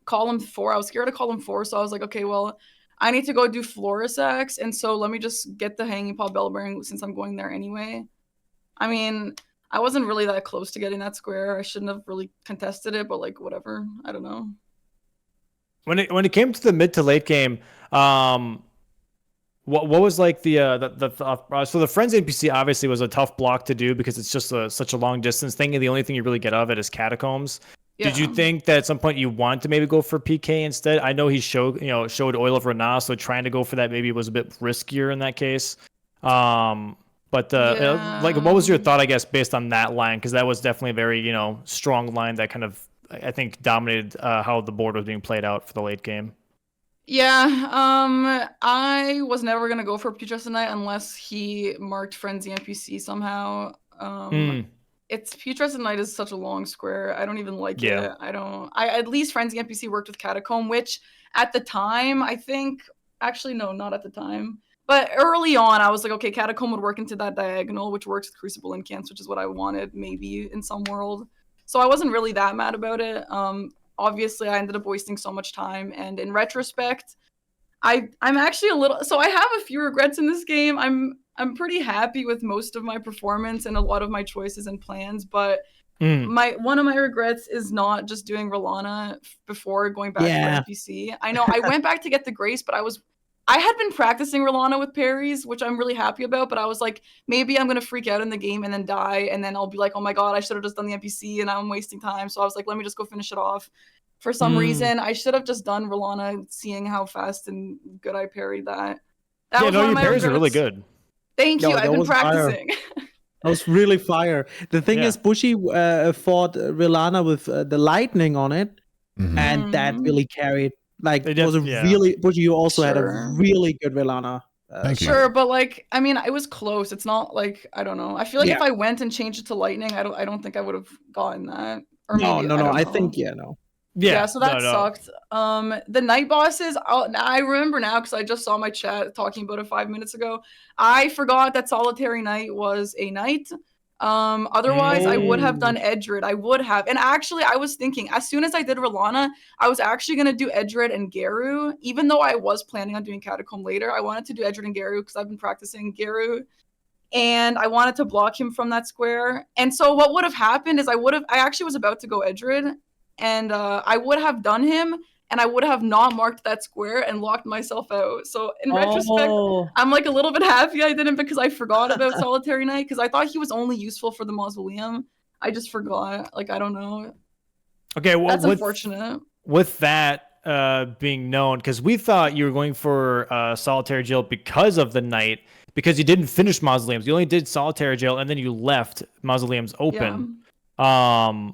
column 4. I was scared of column 4, so I was like, okay, well, I need to go do Florisax, and so let me just get the Hanging Pot Bell Bearing since I'm going there anyway. I mean, I wasn't really that close to getting that square. I shouldn't have really contested it, but like whatever. I don't know. When it came to the mid to late game, what was like so the Frenzy NPC obviously was a tough block to do because it's just such a long distance thing, and the only thing you really get out of it is Catacombs. Yeah. Did you think that at some point you want to maybe go for PK instead? I know he showed Oil of Rana, so trying to go for that maybe was a bit riskier in that case. But like, what was your thought, I guess, based on that line? Because that was definitely a very strong line that kind of, I think, dominated how the board was being played out for the late game. Yeah, I was never gonna go for Putrescent Knight unless he marked Frenzy NPC somehow. It's Putrescent Knight is such a long square. I don't even like it. I at least Frenzy NPC worked with Catacomb, which at the time I think Actually, no, not at the time. But early on, I was like, okay, Catacomb would work into that diagonal, which works with Crucible Incants, which is what I wanted maybe in some world. So I wasn't really that mad about it. Obviously, I ended up wasting so much time, and in retrospect, I'm actually a little. So I have a few regrets in this game. I'm pretty happy with most of my performance and a lot of my choices and plans, but one of my regrets is not just doing Rolana before going back Yeah. to NPC. I know I went back to get the Grace, but I had been practicing Rolana with parries, which I'm really happy about, but I was like, maybe I'm gonna freak out in the game and then die, and then I'll be like, oh my god, I should have just done the NPC and I'm wasting time. So I was like, let me just go finish it off. For some reason, I should have just done Rolana, seeing how fast and good I parried that. That Yeah, was no, one your of my parries are really regrets. good. Thank you. No, I've that been was fire. practicing. That was really fire. The thing Yeah. is, Bushy fought Rilana with the lightning on it, and that really carried. Like, They it was a yeah. really Bushy. You also had a Sure. really good Rilana. Thank you. Sure, but like, I mean, it was close. It's not like, I don't know. I feel like if Yeah. I went and changed it to lightning, I don't think I would have gotten that. Or No, maybe, no, I no. don't I know. think no. Yeah, so that no. sucked. The night bosses, I remember now because I just saw my chat talking about it 5 minutes ago. I forgot that Solitary Night was a night. Otherwise, I would have done Edred. I would have. And actually, I was thinking, as soon as I did Rolana, I was actually going to do Edred and Geru. Even though I was planning on doing Catacomb later, I wanted to do Edred and Geru because I've been practicing Geru. And I wanted to block him from that square. And so what would have happened is I actually was about to go Edred. And I would have done him, and I would have not marked that square and locked myself out. So in retrospect, I'm like a little bit happy I didn't, because I forgot about Solitary Night, because I thought he was only useful for the mausoleum. I just forgot. Like, I don't know. Okay, well, That's unfortunate. With that being known, because we thought you were going for Solitary Jail because of the night, because you didn't finish Mausoleums. You only did Solitary Jail, and then you left Mausoleums open. Yeah.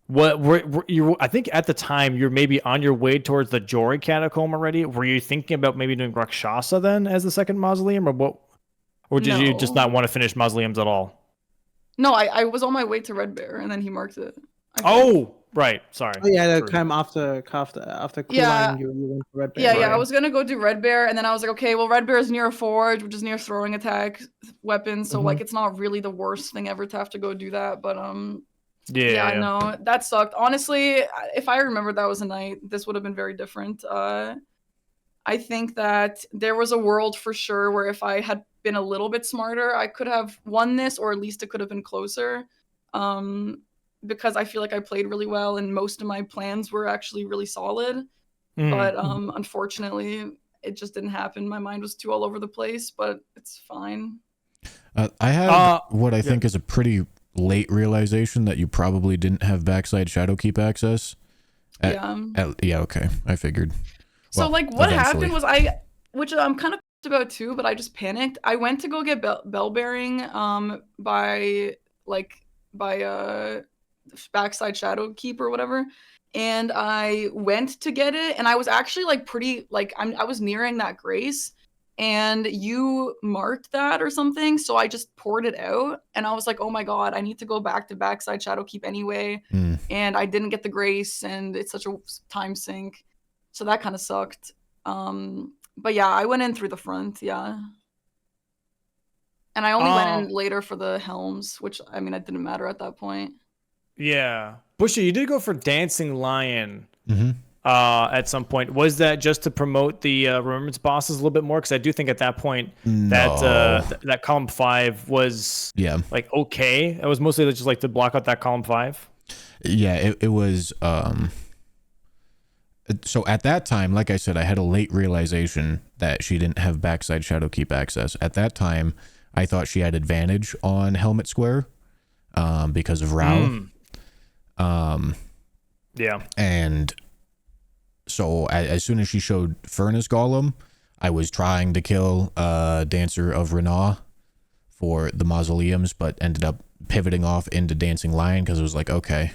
What were you? I think at the time you're maybe on your way towards the Jory Catacomb already. Were you thinking about maybe doing Rakshasa then as the second mausoleum, or what? Or did you just not want to finish mausoleums at all? No, I was on my way to Red Bear, and then he marked it. Oh, right. Sorry. Oh yeah, that came after Kulan, you went to Red Bear. Yeah, yeah. I was gonna go do Red Bear, and then I was like, okay, well, Red Bear is near a forge, which is near throwing attack weapons, so like it's not really the worst thing ever to have to go do that. But yeah, no, that sucked. Honestly, if I remembered that was a night, this would have been very different. I think that there was a world for sure where if I had been a little bit smarter, I could have won this, or at least it could have been closer. Because I feel like I played really well and most of my plans were actually really solid. But unfortunately, it just didn't happen. My mind was too all over the place, but it's fine. I have what I think is a pretty late realization that you probably didn't have backside Shadowkeep access. Yeah, okay. I figured. So well, like what eventually. happened was which I'm kind of pissed about too, but I just panicked. I went to go get bell bearing by backside Shadowkeep or whatever, and I went to get it, and I was actually like pretty like I was nearing that Grace, and you marked that or something, so I just poured it out, and I was like, oh my god, I need to go back to backside Shadowkeep anyway, and I didn't get the Grace, and it's such a time sink, so that kind of sucked. But yeah, I went in through the front, yeah. And I only went in later for the helms, which I mean, it didn't matter at that point. Yeah. Bushy, you did go for Dancing Lion at some point. Was that just to promote the Remembrance bosses a little bit more? Because I do think at that point that column 5 was like okay. It was mostly just like to block out that column 5. Yeah, it was. So at that time, like I said, I had a late realization that she didn't have backside Shadowkeep access. At that time, I thought she had advantage on Helmet Square because of Rao. Yeah. And so as soon as she showed Furnace Golem, I was trying to kill Dancer of Renah for the mausoleums, but ended up pivoting off into Dancing Lion because it was like, okay,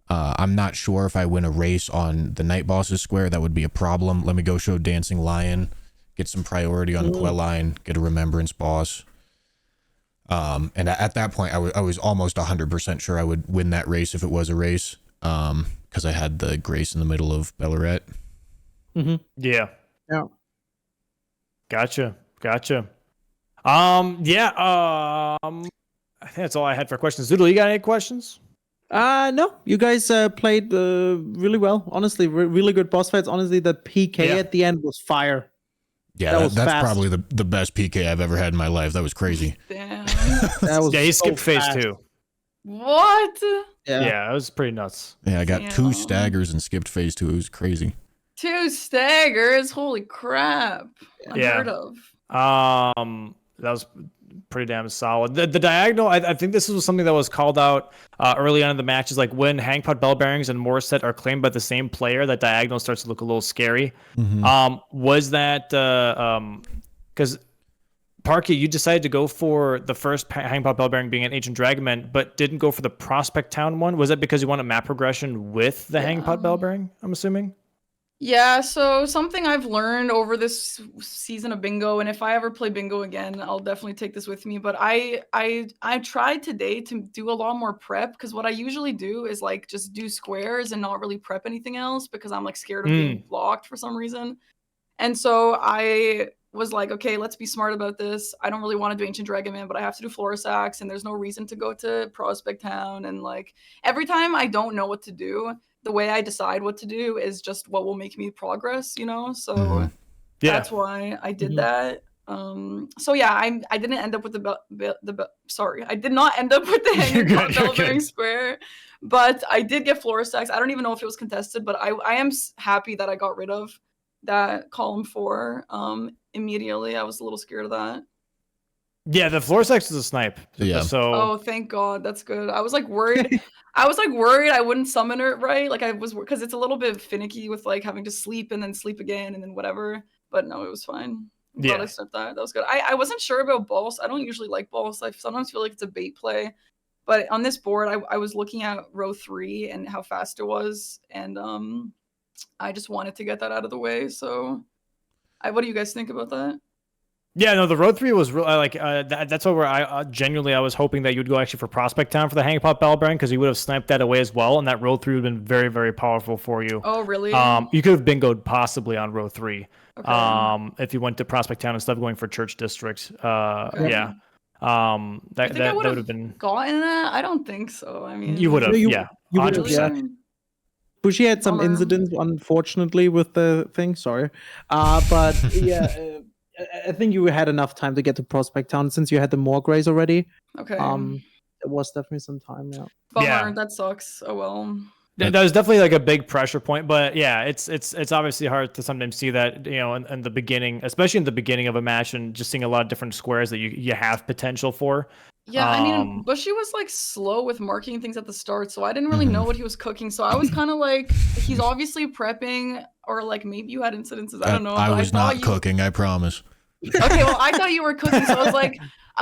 I'm not sure if I win a race on the Night Bosses Square, that would be a problem. Let me go show Dancing Lion, get some priority on Quelline, get a Remembrance boss. And at that point, I was almost 100% sure I would win that race if it was a race, because I had the Grace in the middle of Bellaret. Yeah. Gotcha. I think that's all I had for questions. Zoodle, you got any questions? No, you guys played really well. Honestly, really good boss fights. Honestly, the PK at the end was fire. Yeah, that's fast. probably the best PK I've ever had in my life. That was crazy. Damn. That was He so skipped phase fast. 2. What? Yeah, it was pretty nuts. Yeah, I got Damn. 2 staggers and skipped phase 2. It was crazy. 2 staggers. Holy crap. Unheard of. That was pretty damn solid. The diagonal, I think this was something that was called out early on in the matches, like when Hangpot Bell Bearings and Morset are claimed by the same player, that diagonal starts to look a little scary. Was that because Parky, you decided to go for the first Hangpot Bell Bearing being an Ancient Dragonman, but didn't go for the Prospect Town one? Was that because you wanted map progression with the Hangpot Bell Bearing, I'm assuming? Yeah, so something I've learned over this season of bingo, and if I ever play bingo again, I'll definitely take this with me. But I tried today to do a lot more prep, because what I usually do is like just do squares and not really prep anything else, because I'm like scared of being blocked for some reason. And so I was like, okay, let's be smart about this. I don't really want to do Ancient Dragonman, but I have to do Florisax, and there's no reason to go to Prospect Town. And like every time I don't know what to do, the way I decide what to do is just what will make me progress, you know? So that's why I did that. So yeah, I didn't end up with I did not end up with the Hanging Bell Bearing Square, but I did get Florisax. I don't even know if it was contested, but I am happy that I got rid of that column 4 immediately. I was a little scared of that. Yeah, the Florisax is a snipe. Yeah. So oh, thank God, that's good. I was like worried. I was like worried I wouldn't summon it right. Like I was, because it's a little bit finicky with like having to sleep and then sleep again and then whatever. But no, it was fine. I'm glad I snipped that. That was good. I wasn't sure about Boss. I don't usually like Boss. I sometimes feel like it's a bait play. But on this board, I was looking at row 3 and how fast it was, and I just wanted to get that out of the way. So, what do you guys think about that? Yeah, no, the road 3 was real. Like that's where I genuinely I was hoping that you would go actually for Prospect Town for the Hangpot Bell Bearing, because you would have sniped that away as well, and that road 3 would have been very, very powerful for you. Oh, really? You could have bingoed possibly on row 3. Okay. If you went to Prospect Town instead of going for Church District. Okay. Yeah. That would have been gotten that. I don't think so. I mean, you would have. You Yeah, would have. 100%. Yeah. Bushi had some incidents, unfortunately, with the thing. Sorry, but yeah. I think you had enough time to get to Prospect Town since you had the Morgrays already. Okay. It was definitely some time. Yeah. Bummer. That sucks. Oh well. That was definitely like a big pressure point, but yeah, it's obviously hard to sometimes see that, you know, in the beginning, especially in the beginning of a match, and just seeing a lot of different squares that you have potential for. Yeah, I mean, Bushy was like slow with marking things at the start, so I didn't really know what he was cooking. So I was kind of like, he's obviously prepping, or like maybe you had incidences. I don't know. I was not cooking, I promise. Okay, well, I thought you were cooking, so I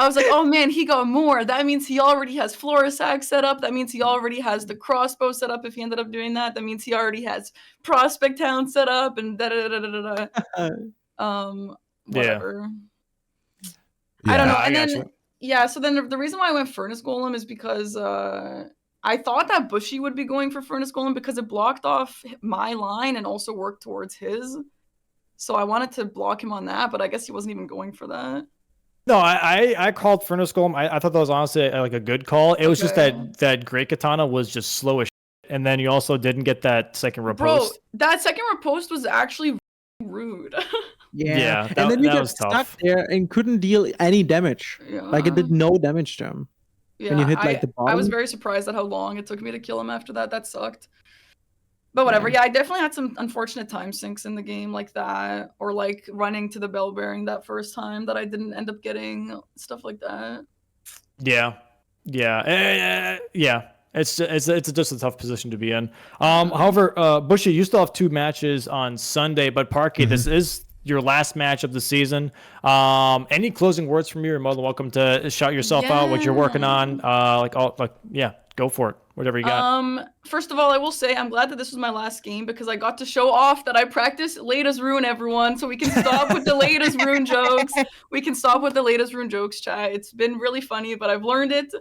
was like, oh man, he got more. That means he already has Florisax set up. That means he already has the crossbow set up if he ended up doing that. That means he already has Prospect Town set up and whatever. Yeah, I don't know. And then yeah, so then the reason why I went Furnace Golem is because I thought that Bushy would be going for Furnace Golem because it blocked off my line and also worked towards his. So I wanted to block him on that, but I guess he wasn't even going for that. No, I called Furnace Golem. I thought that was honestly like a good call. It was just that Great Katana was just slow as shit. And then you also didn't get that second riposte. Bro, that second riposte was actually rude. Yeah, and then you got stuck there and couldn't deal any damage. Yeah. Like it did no damage to him. Yeah, when you hit like the bottom. I was very surprised at how long it took me to kill him after that. That sucked. But whatever. Yeah, I definitely had some unfortunate time sinks in the game like that, or like running to the bell bearing that first time that I didn't end up getting, stuff like that. Yeah. It's just a tough position to be in. However, Bushy, you still have 2 matches on Sunday, but Parky, this is your last match of the season. Any closing words from you? You're more than welcome to shout yourself out, what you're working on. Go for it. Whatever you got. First of all, I will say I'm glad that this was my last game because I got to show off that I practiced latest rune, everyone. So we can stop with the latest rune jokes. We can stop with the latest rune jokes, chat. It's been really funny, but I've learned it.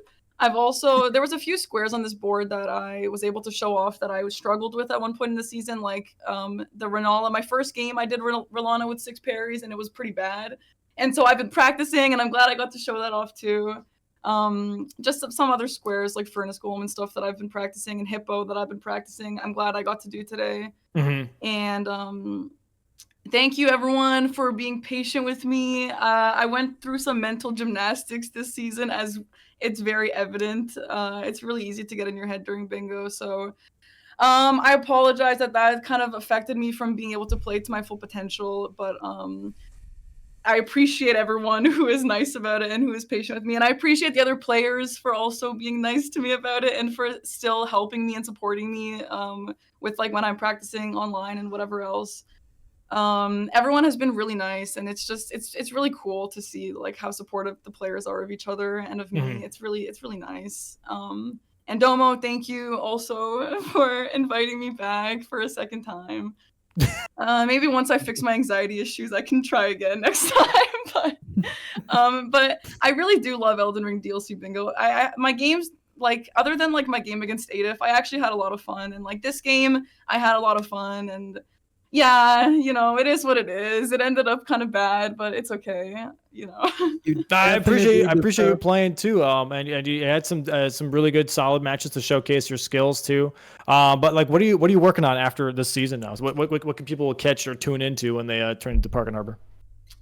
I've also there was a few squares on this board that I was able to show off that I struggled with at one point in the season, like the Renala. My first game, I did Renala with 6 parries, and it was pretty bad. And so I've been practicing, and I'm glad I got to show that off too. Just some other squares like Furnace Golem and stuff that I've been practicing, and Hippo that I've been practicing. I'm glad I got to do today. And thank you everyone for being patient with me. I went through some mental gymnastics this season, as it's very evident. It's really easy to get in your head during bingo. So I apologize that kind of affected me from being able to play to my full potential. But I appreciate everyone who is nice about it and who is patient with me. And I appreciate the other players for also being nice to me about it and for still helping me and supporting me with like when I'm practicing online and whatever else. Everyone has been really nice, and it's just it's really cool to see like how supportive the players are of each other and of me. It's really nice. And Domo, thank you also for inviting me back for a second time. Maybe once I fix my anxiety issues, I can try again next time. But I really do love Elden Ring DLC bingo. My games, like other than like my game against Adif, I actually had a lot of fun, and like this game, I had a lot of fun. And yeah, you know, it is what it is. It ended up kind of bad, but it's okay. You know. I appreciate you playing too. And you had some really good solid matches to showcase your skills too. But like, what are you working on after this season now? So what can people catch or tune into when they turn into Parkenharbor?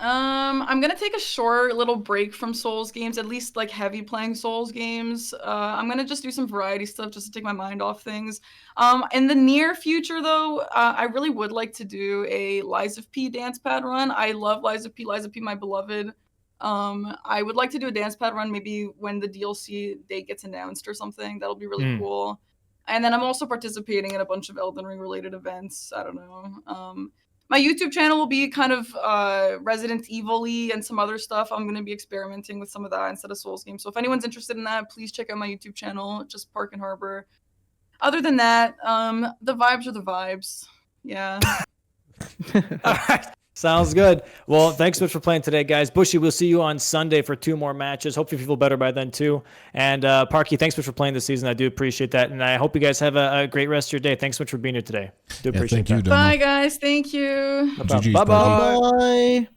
I'm gonna take a short little break from Souls games, at least like heavy playing Souls games. I'm gonna just do some variety stuff just to take my mind off things. In the near future though, I really would like to do a Lies of P dance pad run. I love Lies of P, my beloved. I would like to do a dance pad run maybe when the DLC date gets announced or something. That'll be really cool. And then I'm also participating in a bunch of Elden Ring related events. I don't know. My YouTube channel will be kind of Resident Evil-y and some other stuff. I'm going to be experimenting with some of that instead of Souls games. So if anyone's interested in that, please check out my YouTube channel, just Parkenharbor. Other than that, the vibes are the vibes. Yeah. All right. Sounds good. Well, thanks so much for playing today, guys. Bushy, we'll see you on Sunday for 2 more matches. Hopefully you feel better by then, too. And Parky, thanks so much for playing this season. I do appreciate that. And I hope you guys have a great rest of your day. Thanks so much for being here today. Do appreciate thank you, that. Domo. Bye, guys. Thank you. GG's, Bye-bye. Bye.